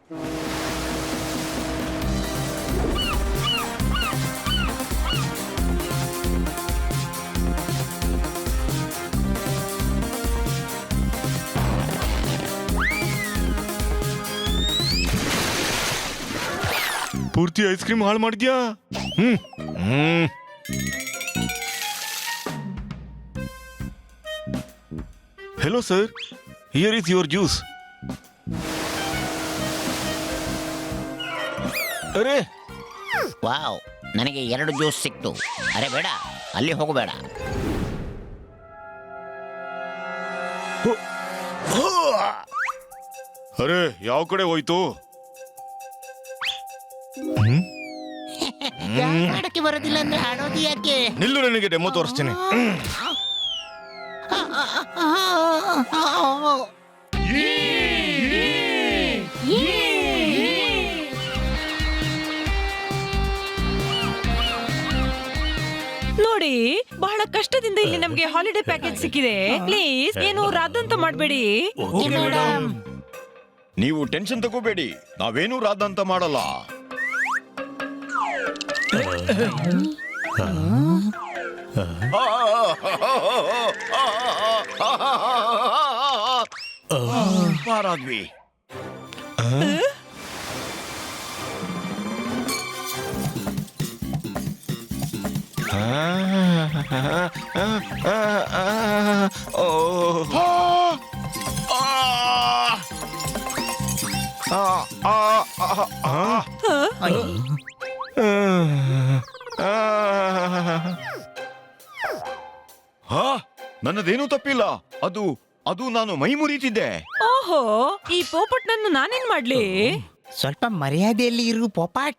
ಪೂರ್ತಿ ice cream ಹಾಳು ಮಾಡಿದ್ಯಾ? Hello sir, here is your juice. ಅರೆ ವಾವ್, ನನಗೆ 2 ಜ್ಯೂಸ್ ಸಿಕ್ತು. ಅರೆ ಬೇಡ, ಅಲ್ಲಿ ಹೋಗಬೇಡ. ಅರೆ ಯಾವ ಕಡೆ ಹೋಯ್ತು? ಆಡಕ್ಕೆ ಬರೋದಿಲ್ಲ ಅಂದ್ರೆ ಆಡೋದು ಯಾಕೆ? ನಿಲ್ಲು, ನನಗೆ ಡೆಮೋ ತೋರಿಸ್ತೇನೆ. ನೋಡಿ, ಬಹಳ ಕಷ್ಟದಿಂದ ಇಲ್ಲಿ ನಮ್ಗೆ ಹಾಲಿಡೇ ಪ್ಯಾಕೇಜ್ ಸಿಕ್ಕಿದೆ. ಪ್ಲೀಸ್ ಏನು ರಾದಂತ ಮಾಡಬೇಡಿ. ನೀವು ಟೆನ್ಷನ್ ತಗೋಬೇಡಿ, ನಾವೇನೂ ರಾದಂತ ಮಾಡಲ್ಲ. ಪಾರಾದ್ವಿ. ನನ್ನದೇನೂ ತಪ್ಪಿಲ್ಲ. ಅದು ನಾನು ಮೈ ಮುರಿತಿದ್ದೆ. ಓಹೋ, ಈ ಪೋಪಟ್ನನ್ನು ನಾನೇನ್ ಮಾಡ್ಲಿ? ಸ್ವಲ್ಪ ಮರ್ಯಾದೆಯಲ್ಲಿ ಇರು ಪೋಪಾಟ್.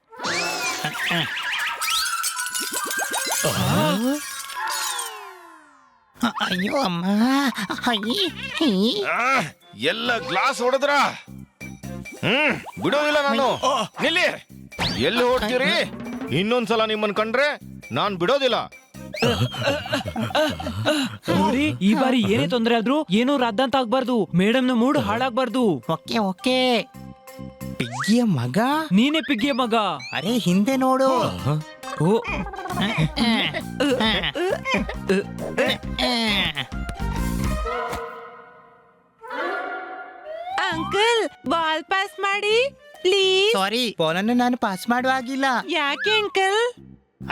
ಅಯ್ಯೋ ಅಮ್ಮ, ಎಲ್ಲ ಗ್ಲಾಸ್ ಹೊಡೆದ್ರ? ಬಿಡೋದಿಲ್ಲ ನಾನು. ನಿಲ್ಲಿ, ಎಲ್ಲಿ ಹೊಡ್ತೀರಿ? ಇನ್ನೊಂದ್ಸಲ ನಿಮ್ಮನ್ ಕಂಡ್ರೆ ನಾನ್ ಬಿಡೋದಿಲ್ಲ. ನೋಡಿ, ಈ ಬಾರಿ ಏನೇ ತೊಂದರೆ ಆದ್ರೂ ಏನೂ ರಾದಂತ ಆಗ್ಬಾರ್ದು. ಮೇಡಮ್ನ ಮೂಡ್ ಹಾಳಾಗ್ಬಾರ್ದು. Okay okay. ಪಿಗ್ಗಿಯ ಮಗ? ನೀನೇ ಪಿಗ್ಗಿಯ ಮಗ. ಅರೆ ಹಿಂದೆ ನೋಡು. ಓ, ಅಂಕಲ್, ಬಾಲ್ ಪಾಸ್ ಮಾಡಿ ಪ್ಲೀಸ್. ಸಾರಿ, ಬಾಲನ್ನು ನಾನು ಪಾಸ್ ಮಾಡುವಾಗಿಲ್ಲ. ಯಾಕೆ ಅಂಕಲ್?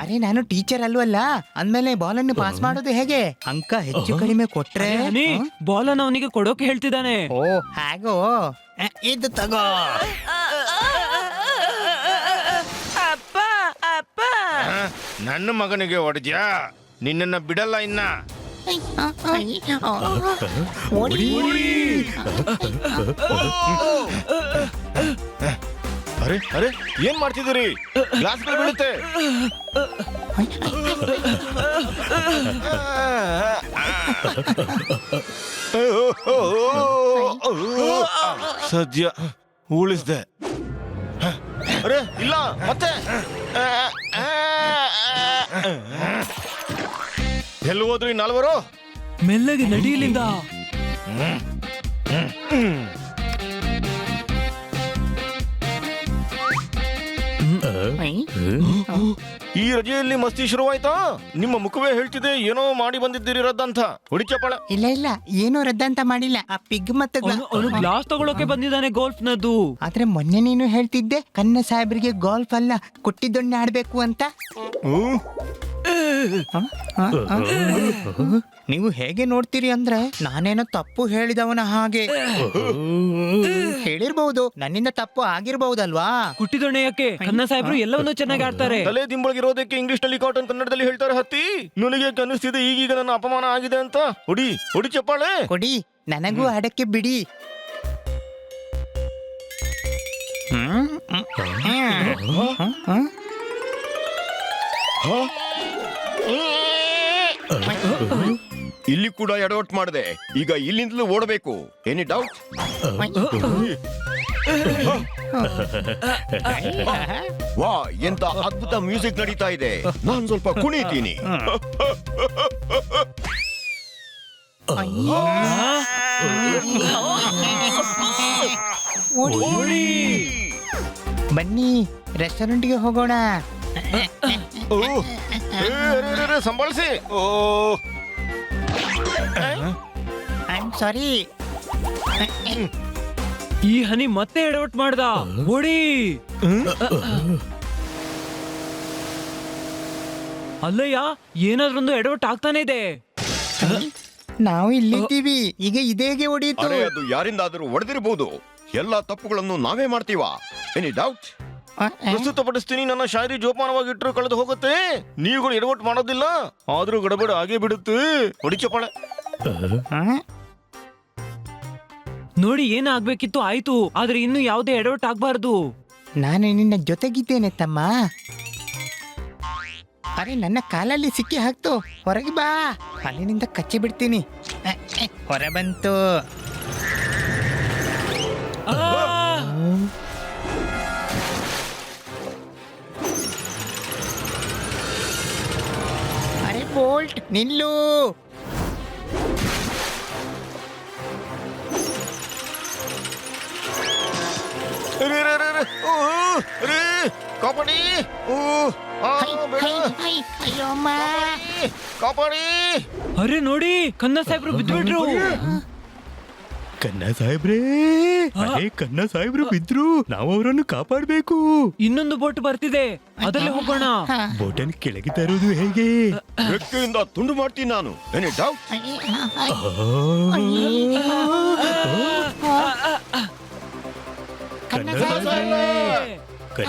ಅರೆ ನಾನು ಟೀಚರ್ ಅಲ್ವಲ್ಲ, ಅಂದ್ಮೇಲೆ ಬಾಲನ್ನು ಪಾಸ್ ಮಾಡೋದು ಹೇಗೆ? ಅಂಕ ಹೆಚ್ಚು ಕಡಿಮೆ ಕೊಟ್ರೆ ಬಾಲ್ ಅನ್ನು ಅವನಿಗೆ ಕೊಡೋಕೆ ಹೇಳ್ತಿದ್ದಾನೆ. ಓ ಹಾಗೋ, ಇದು ತಗೋ. ಅಪ್ಪ ಅಪ್ಪ, ನನ್ನ ಮಗನಿಗೆ ಹೊಡೆದ್ಯಾ? ನಿನ್ನನ್ನ ಬಿಡಲ್ಲ ಇನ್ನ. ಅರೆ ಅರೆ, ಏನ್ ಮಾಡ್ತಿದ್ದೀರಿ? ಗ್ಲಾಸ್ಗಳು ಬೀಳುತ್ತೆ. ಸದ್ಯ ಉಳಿಸ್ದೆ. ಅರೆ ಇಲ್ಲ, ಮತ್ತೆ ಎಲ್ಲಿ ಹೋದ್ರಿ ನಾಲ್ವರು? ಮೆಲ್ಲಗೆ ನಡಿಯಲಿಂದ. ಈ ರಜೆಯಲ್ಲಿ ಮಸ್ತಿ ಶುರುವಾಯ್ತಾ? ನಿಮ್ಮ ಮುಖವೇ ಹೇಳ್ತಿದೆ ಏನೋ ಮಾಡಿ ಬಂದಿದ್ದೀರಿ ರದ್ದಂತ. ಹುಡುಚಪ್ಪಳ. ಇಲ್ಲ ಇಲ್ಲ, ಏನೋ ರದ್ದಂತ ಮಾಡಿಲ್ಲ. ಆ ಪಿಗ್ ಮತ್ತೆ ಅವನು ಗ್ಲಾಸ್ ತಗೊಳಕ್ಕೆ ಬಂದಿದ್ದಾನೆ, ಗೋಲ್ಫ್ ನದ್ದು. ಆದ್ರೆ ಮೊನ್ನೆ ನೀನು ಹೇಳ್ತಿದ್ದೆ ಕನ್ನ ಸಾಹೇಬ್ರಿಗೆ ಗೋಲ್ಫ್ ಅಲ್ಲ ಕುಟ್ಟಿದೊಣ್ಣೆ ಆಡ್ಬೇಕು ಅಂತ. ನೀವು ಹೇಗೆ ನೋಡ್ತೀರಿ ಅಂದ್ರೆ ನಾನೇನೋ ತಪ್ಪು ಹೇಳಿದವನ ಹಾಗೆ. ಹೇಳಿರ್ಬಹುದು, ನನ್ನಿಂದ ತಪ್ಪು ಆಗಿರ್ಬಹುದಲ್ವಾ? ಕುಟ್ಟಿದೊಣ್ಣೆ ಯಾಕೆ? ಕನ್ನ ಸಾಹೇಬ್ರು ಎಲ್ಲವನ್ನೂ ಚೆನ್ನಾಗಿ ಆಡ್ತಾರೆ. ತಲೆ ದಿಂಬೊಳಗಿರೋದಕ್ಕೆ ಇಂಗ್ಲಿಷ್ ನಲ್ಲಿ ಕಾಟನ್ ಕನ್ನಡದಲ್ಲಿ ಹೇಳ್ತಾರೆ. ಹತ್ತಿ ನನಗೆ ಅನಿಸ್ತಿದೆ ಈಗೀಗ ನನ್ನ ಅಪಮಾನ ಆಗಿದೆ ಅಂತ. ಹೊಡಿ ಹೊಡಿ ಚಪ್ಪಾಳೆ ಕೊಡಿ, ನನಗೂ ಆಡಕ್ಕೆ ಬಿಡಿ. ಇಲ್ಲಿ ಕೂಡ ಎಡವಟ್ ಮಾಡಿದೆ. ಈಗ ಇಲ್ಲಿಂದಲೂ ಓಡಬೇಕು. Any doubt? ವಾ, ಎಂತ ಅದ್ಭುತ ಮ್ಯೂಸಿಕ್ ನಡೀತಾ ಇದೆ. ನಾನ್ ಸ್ವಲ್ಪ ಕುಣಿತೀನಿ. ಬನ್ನಿ ರೆಸ್ಟೋರೆಂಟ್ಗೆ ಹೋಗೋಣ. ಓ ಸಂಭಾಳಿಸಿ. ಓ ಐ ಆಮ್ ಸಾರಿ. ಈ ಹನಿ ಮತ್ತೆ ಎಡವಟ್ ಮಾಡ್ದ. ಓಡಿ. ಅಲ್ಲಯ್ಯ, ಏನಾದ್ರೊಂದು ಎಡವಟ್ ಆಗ್ತಾನೆ ಇದೆ. ನಾವು ಇಲ್ಲಿದ್ದೀವಿ, ಈಗ ಇದೇಗೆ ಹೊಡೀತು? ಅರೆ ಅದು ಯಾರಿಂದಾದರೂ ಒಡೆದಿರಬಹುದು. ಎಲ್ಲಾ ತಪ್ಪುಗಳನ್ನು ನಾವೇ ಮಾಡ್ತೀವಾ? Any doubt? ಪ್ರಸ್ತುತಪಡಿಸ್ತೀನಿ. ನನ್ನ ಶಾಯರಿ ಜೋಪಾನವಾಗಿಟ್ಟರು ಕಳೆದು ಹೋಗುತ್ತೆ. ನೀವುಗಳು ಎಡವಟ್ಟು ಮಾಡೋದಿಲ್ಲ, ಆದ್ರೂ ಗಡಬಡ ಆಗೇ ಬಿಡುತ್ತೆ. ಹೊಡಿ ಚಪ್ಪಾಳೆ. ನೋಡಿ, ಏನಾಗ್ಬೇಕಿತ್ತು ಆಯ್ತು, ಆದ್ರೆ ಇನ್ನು ಯಾವುದೇ ಎಡವಟ್ ಆಗ್ಬಾರ್ದು. ನಾನು ನಿನ್ನ ಜೊತೆಗಿದ್ದೇನೆ ತಮ್ಮ. ಅರೆ ನನ್ನ ಕಾಲಲ್ಲಿ ಸಿಕ್ಕಿ ಹಾಕ್ತು. ಹೊರಗೆ ಬಾ, ಅಲ್ಲಿನಿಂದ ಕಚ್ಚಿ ಬಿಡ್ತೀನಿ. ಹೊರ ಬಂತು. ಆ! ಅರೆ ಬೋಲ್ಟ್ ನಿಲ್ಲು. ಕಾಪಾಡಿ. ಅಯ್ಯೋ ಅಮ್ಮ. ಕಾಪಾಡಿ. ಅರೆ ನೋಡಿ, ಕನ್ನ ಸಾಹೇಬ್ರು ಬಿದ್ಬಿಟ್ರು. ಕನ್ನ ಸಾಹೇಬ್ರೇ, ಅರೆ ಕನ್ನ ಸಾಹೇಬ್ರು ಬಿದ್ರು, ನಾವು ಅವರನ್ನು ಕಾಪಾಡಬೇಕು. ಇನ್ನೊಂದು ಬೋಟ್ ಬರ್ತಿದೆ, ಅದರಲ್ಲಿ ಹೋಗೋಣ. ಬೋಟನ್ ಕೆಳಗೆ ತರೋದು ಹೇಗೆ? ರೆಕ್ಕೆಯಿಂದ ತುಂಡು ಮಾಡ್ತೀನಿ ನಾನು. Any doubt? ಕನ್ನ ಸಾಹೇಬ್ರೇ,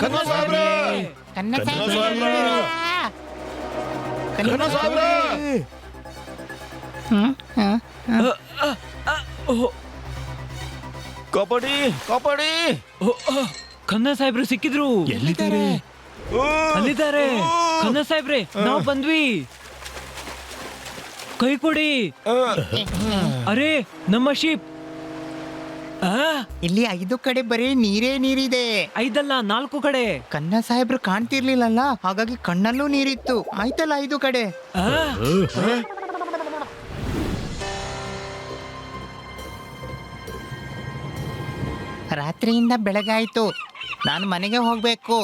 ಕನ್ನ ಸಾಹೇಬ್ರೇ, ಕನ್ನ ಕನ್ನ ಸಾಹೇಬ್ರೇ. ಕನ್ನ ಸಾಹೇಬ್ರೇ. ಕಾಪಾಡಿ. ಕಾಪಾಡಿ. ಕನ್ನ ಸಾಹೇಬ್ರು ಸಿಕ್ಕಿದ್ರು. ಎಲ್ಲಿದ್ದಾರೆ? ಅಲ್ಲಿದ್ದಾರೆ. ಕನ್ನ ಸಾಹೇಬ್ರೆ, ನಾವು ಬಂದ್ವಿ. ಕೈ ಕೊಡಿ. ಅರೆ ನಮ್ಮ ಶಿಪ್. ಇಲ್ಲಿ 5 ಕಡೆ ಬರೀ ನೀರೇ ನೀರಿದೆ. 5 ಅಲ್ಲ, 4 ಕಡೆ. ಕನ್ನ ಸಾಹೇಬ್ರು ಕಾಣ್ತಿರ್ಲಿಲ್ಲಲ್ಲ, ಹಾಗಾಗಿ ಕಣ್ಣಲ್ಲೂ ನೀರಿತ್ತು. ಆಯ್ತಲ್ಲ 5 ಕಡೆ. ಆ? ರಾತ್ರಿಯಿಂದ ಬೆಳಗಾಯ್ತು, ನಾನು ಮನೆಗೆ ಹೋಗ್ಬೇಕು.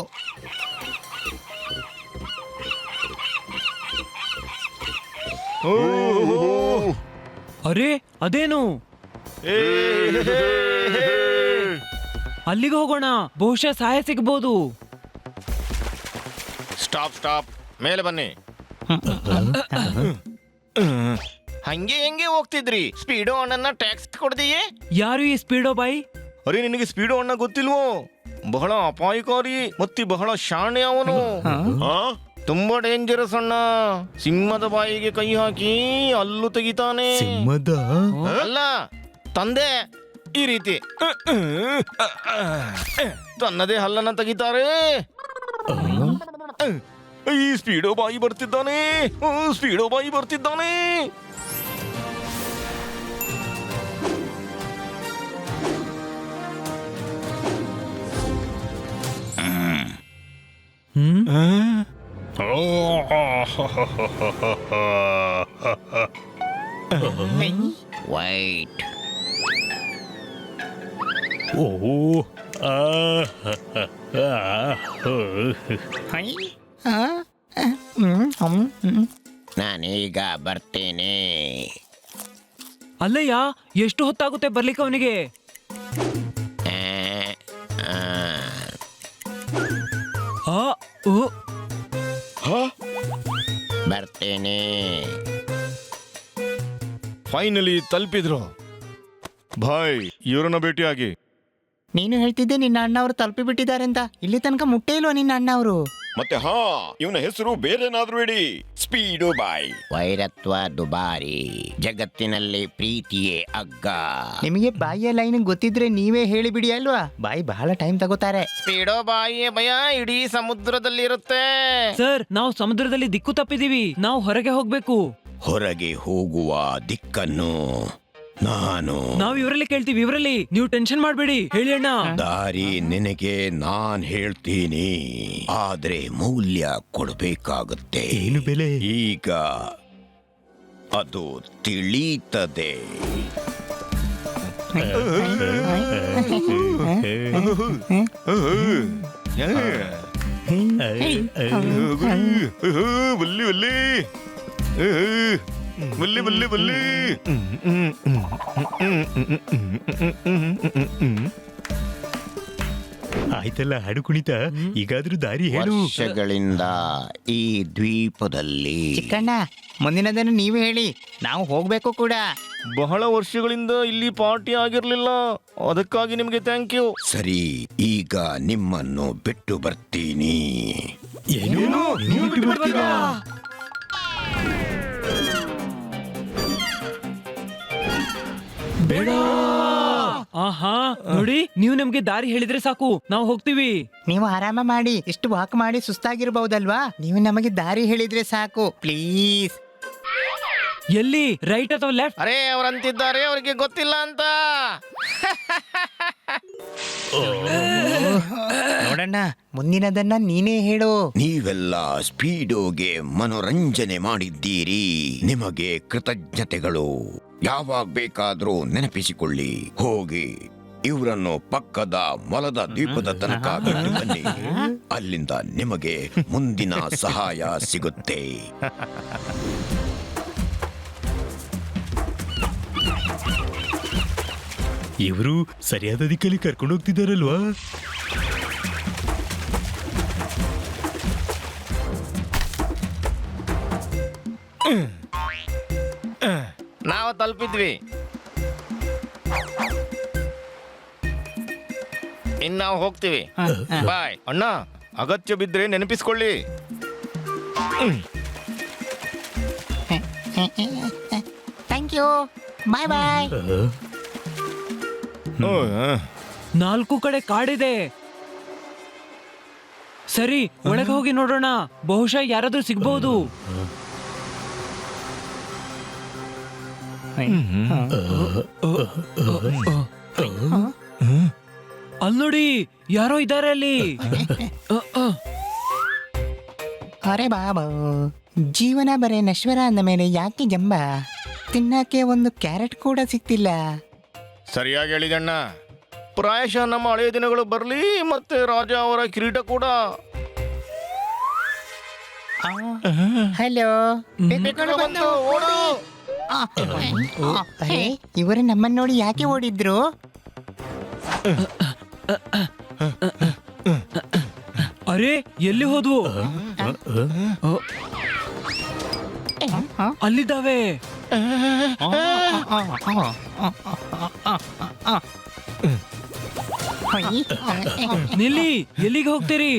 ಅರೆ ಅದೇನು? ಅಲ್ಲಿಗೆ ಹೋಗೋಣ, ಬಹುಶಃ ಸಹಾಯ ಸಿಗಬಹುದು. Stop stop. ಮೇಲೆ ಬನ್ನಿ. ಹಂಗೆ ಹೆಂಗೆ ಹೋಗ್ತಿದ್ರಿ? ಸ್ಪೀಡೋ ಅಣ್ಣನ ಟ್ಯಾಕ್ಸ್ ಕೊಡ್ದೆಯೇ? ಯಾರು ಈ ಸ್ಪೀಡೋ ಬಾಯ್? ಅರೆ ನಿನಗೆ ಸ್ಪೀಡೋ ಅಣ್ಣ ಗೊತ್ತಿಲ್ವೋ? ಬಹಳ ಅಪಾಯಕಾರಿ ಮತ್ತೆ ಬಹಳ ಶಾಣೆ ಅವನು. ತುಂಬಾ ಡೇಂಜರಸ್ ಅಣ್ಣ. ಸಿಂಹದ ಬಾಯಿಗೆ ಕೈ ಹಾಕಿ ಅಲ್ಲು ತೆಗಿತಾನೆ. ಸಿಂಹದ? ಅಲ್ಲ, ತಂದೆ ಈ ರೀತಿ ತನ್ನದೇ ಹಲ್ಲನ್ನ ತೆಗಿತಾರೆ. ಈ ಸ್ಪೀಡೋ ಬಾಯಿ ಬರ್ತಿದ್ದಾನೆ. ಸ್ಪೀಡೋ ಬಾಯಿ ಬರ್ತಿದ್ದಾನೆ. ವೈಟ್. ನಾನೀಗ ಬರ್ತೇನೆ. ಅಲ್ಲಯ್ಯ, ಎಷ್ಟು ಹೊತ್ತಾಗುತ್ತೆ ಬರ್ಲಿಕ್ಕೆ ಅವನಿಗೆ? ಬರ್ತೇನೆ. ಫೈನಲಿ ತಲುಪಿದ್ರು. ಭಾಯ್, ಇವರನ್ನ ಭೇಟಿಯಾಗಿ. ನೀನು ಹೇಳ್ತಿದ್ದೆ ನಿನ್ನ ಅಣ್ಣವರು ತಲುಪಿ ಬಿಟ್ಟಿದ್ದಾರೆ ಅಂತ. ಇಲ್ಲಿ ತನಕ ಮುಟ್ಟೇ ಇಲ್ವಾ ನಿನ್ನ ಅಣ್ಣವರು? ಮತ್ತೆ ಇವನ ಹೆಸರು ಬೇರೆನಾದ್ರೂ ಇಡಿ. ಸ್ಪೀಡೋ ಬಾಯ್. ವೈರತ್ವ ದುಬಾರಿ, ಜಗತ್ತಿನಲ್ಲಿ ಪ್ರೀತಿಯೇ ಅಗ್ಗ. ನಿಮಗೆ ಬಾಯಿಯ ಲೈನ್ ಗೊತ್ತಿದ್ರೆ ನೀವೇ ಹೇಳಿಬಿಡಿ ಅಲ್ವಾ? ಬಾಯಿ ಬಹಳ ಟೈಮ್ ತಗೋತಾರೆ. ಸ್ಪೀಡೋ ಬಾಯಿಯ ಭಯ ಇಡೀ ಸಮುದ್ರದಲ್ಲಿರುತ್ತೆ. ಸರ್, ನಾವು ಸಮುದ್ರದಲ್ಲಿ ದಿಕ್ಕು ತಪ್ಪಿದೀವಿ. ನಾವು ಹೊರಗೆ ಹೋಗ್ಬೇಕು. ಹೊರಗೆ ಹೋಗುವ ದಿಕ್ಕನ್ನು ನಾವು ಇವರಲ್ಲಿ ಕೇಳ್ತೀವಿ. ಇವರಲ್ಲಿ ನೀವು ಟೆನ್ಷನ್ ಮಾಡ್ಬೇಡಿ. ಹೇಳಿ ಅಣ್ಣ. ದಾರಿ ನಿನಗೆ ನಾನ್ ಹೇಳ್ತೀನಿ, ಆದ್ರೆ ಮೌಲ್ಯ ಕೊಡಬೇಕಾಗುತ್ತೆ. ಏನು ಬೆಲೆ? ಈಗ ಅದು ತಿಳಿಯುತ್ತದೆ. ಬಲ್ಲಿ ಬಲ್ಲಿ ಬಲ್ಲಿ ಬಲ್ಲಿ ಬಲ್ಲಿ ಆಯ್ತಲ್ಲ ಹಾಡು ಕುಣಿತ ಈಗಾದ್ರೂ ದಾರಿ ಹೇಳು. ವರ್ಷಗಳಿಂದ ಈ ದ್ವೀಪದಲ್ಲಿ ಚಿಕ್ಕಣ್ಣ ಮುಂದಿನದನ್ನು ನೀವೇ ಹೇಳಿ, ನಾವು ಹೋಗ್ಬೇಕು ಕೂಡ. ಬಹಳ ವರ್ಷಗಳಿಂದ ಇಲ್ಲಿ ಪಾರ್ಟಿ ಆಗಿರ್ಲಿಲ್ಲ, ಅದಕ್ಕಾಗಿ ನಿಮ್ಗೆ ಥ್ಯಾಂಕ್ ಯು. ಸರಿ, ಈಗ ನಿಮ್ಮನ್ನು ಬಿಟ್ಟು ಬರ್ತೀನಿ. ಏನು ನೀವು ಬಿಟ್ಟು ಬರ್ತೀರಾ? ಬೇಡ. ಆಹಾ, ನೋಡಿ, ನೀವು ನಮ್ಗೆ ದಾರಿ ಹೇಳಿದ್ರೆ ಸಾಕು, ನಾವು ಹೋಗ್ತೀವಿ. ನೀವು ಆರಾಮ ಮಾಡಿ, ಇಷ್ಟು ವಾಕ್ ಮಾಡಿ ಸುಸ್ತಾಗಿರ್ಬಹುದಲ್ವಾ? ನೀವು ನಮಗೆ ದಾರಿ ಹೇಳಿದ್ರೆ ಸಾಕು, ಪ್ಲೀಸ್. ಎಲ್ಲಿ, ರೈಟ್ ಅಥವಾ ಲೆಫ್ಟ್? ಅರೇ ಅವ್ರಂತಿದ್ದಾರೆ, ಅವ್ರಿಗೆ ಗೊತ್ತಿಲ್ಲ ಅಂತ. ನೋಡಣ್ಣ, ಮುಂದಿನದನ್ನ ನೀನೇ ಹೇಳು. ನೀವೆಲ್ಲ ಸ್ಪೀಡೋಗೆ ಮನೋರಂಜನೆ ಮಾಡಿದ್ದೀರಿ. ನಿಮಗೆ ಕೃತಜ್ಞತೆಗಳು. ಯಾವಾಗ ಬೇಕಾದ್ರೂ ನೆನಪಿಸಿಕೊಳ್ಳಿ. ಹೋಗಿ ಇವರನ್ನು ಪಕ್ಕದ ಮೊಲದ ದ್ವೀಪದ ತನಕ ಬಿಟ್ಟು ಬನ್ನಿ. ಅಲ್ಲಿಂದ ನಿಮಗೆ ಮುಂದಿನ ಸಹಾಯ ಸಿಗುತ್ತೆ. ಇವರು ಸರಿಯಾದ ದಿಕ್ಕಲ್ಲಿ ಕರ್ಕೊಂಡು ಹೋಗ್ತಿದ್ದಾರಲ್ವಾ? ನಾವು ತಲುಪಿದ್ವಿ. ಇನ್ನು ನಾವು ಹೋಗ್ತೀವಿ. ಬಾಯ್ ಅಣ್ಣ, ಅಗತ್ಯ ಬಿದ್ರೆ ನೆನಪಿಸ್ಕೊಳ್ಳಿ. ಥ್ಯಾಂಕ್ ಯು, ಬಾಯ್ ಬಾಯ್. 4 ಕಡೆ ಕಾಡಿದೆ. ಸರಿ, ಒಳಗೆ ಹೋಗಿ ನೋಡೋಣ, ಬಹುಶಃ ಯಾರಾದ್ರೂ ಸಿಗ್ಬಹುದು. ಅಲ್ಲಿ ನೋಡಿ, ಯಾರೋ ಇದ್ದಾರೆ ಅಲ್ಲಿ. ಅರೆ ಬಾಬಾ, ಜೀವನ ಬರೇ ನಶ್ವರ ಅಂದ ಮೇಲೆ ಯಾಕೆ ಜಂಬ? ತಿನ್ನಕ್ಕೆ ಒಂದು ಕ್ಯಾರೆಟ್ ಕೂಡ ಸಿಕ್ತಿಲ್ಲ. ಸರಿಯಾಗಿ ಹೇಳಿದಣ್ಣ. ಪ್ರಾಯಶಃ ನಮ್ಮ ಹಳೆಯ ದಿನಗಳು ಬರ್ಲಿ, ಮತ್ತೆ ರಾಜ ಅವರ ಕಿರೀಟ ಕೂಡ. ಹಲೋ, ಬಂತು, ಓಡು. ಅರೆ ಇವರು ನಮ್ಮನ್ನ ನೋಡಿ ಯಾಕೆ ಓಡಿದ್ರು? ಅರೆ, ಎಲ್ಲಿ ಹೋದ್ವು? ಅಲ್ಲಿದ್ದಾವೆ. ನಿಲ್ಲಿ, ಎಲ್ಲಿಗೆ ಹೋಗ್ತೀರಿ?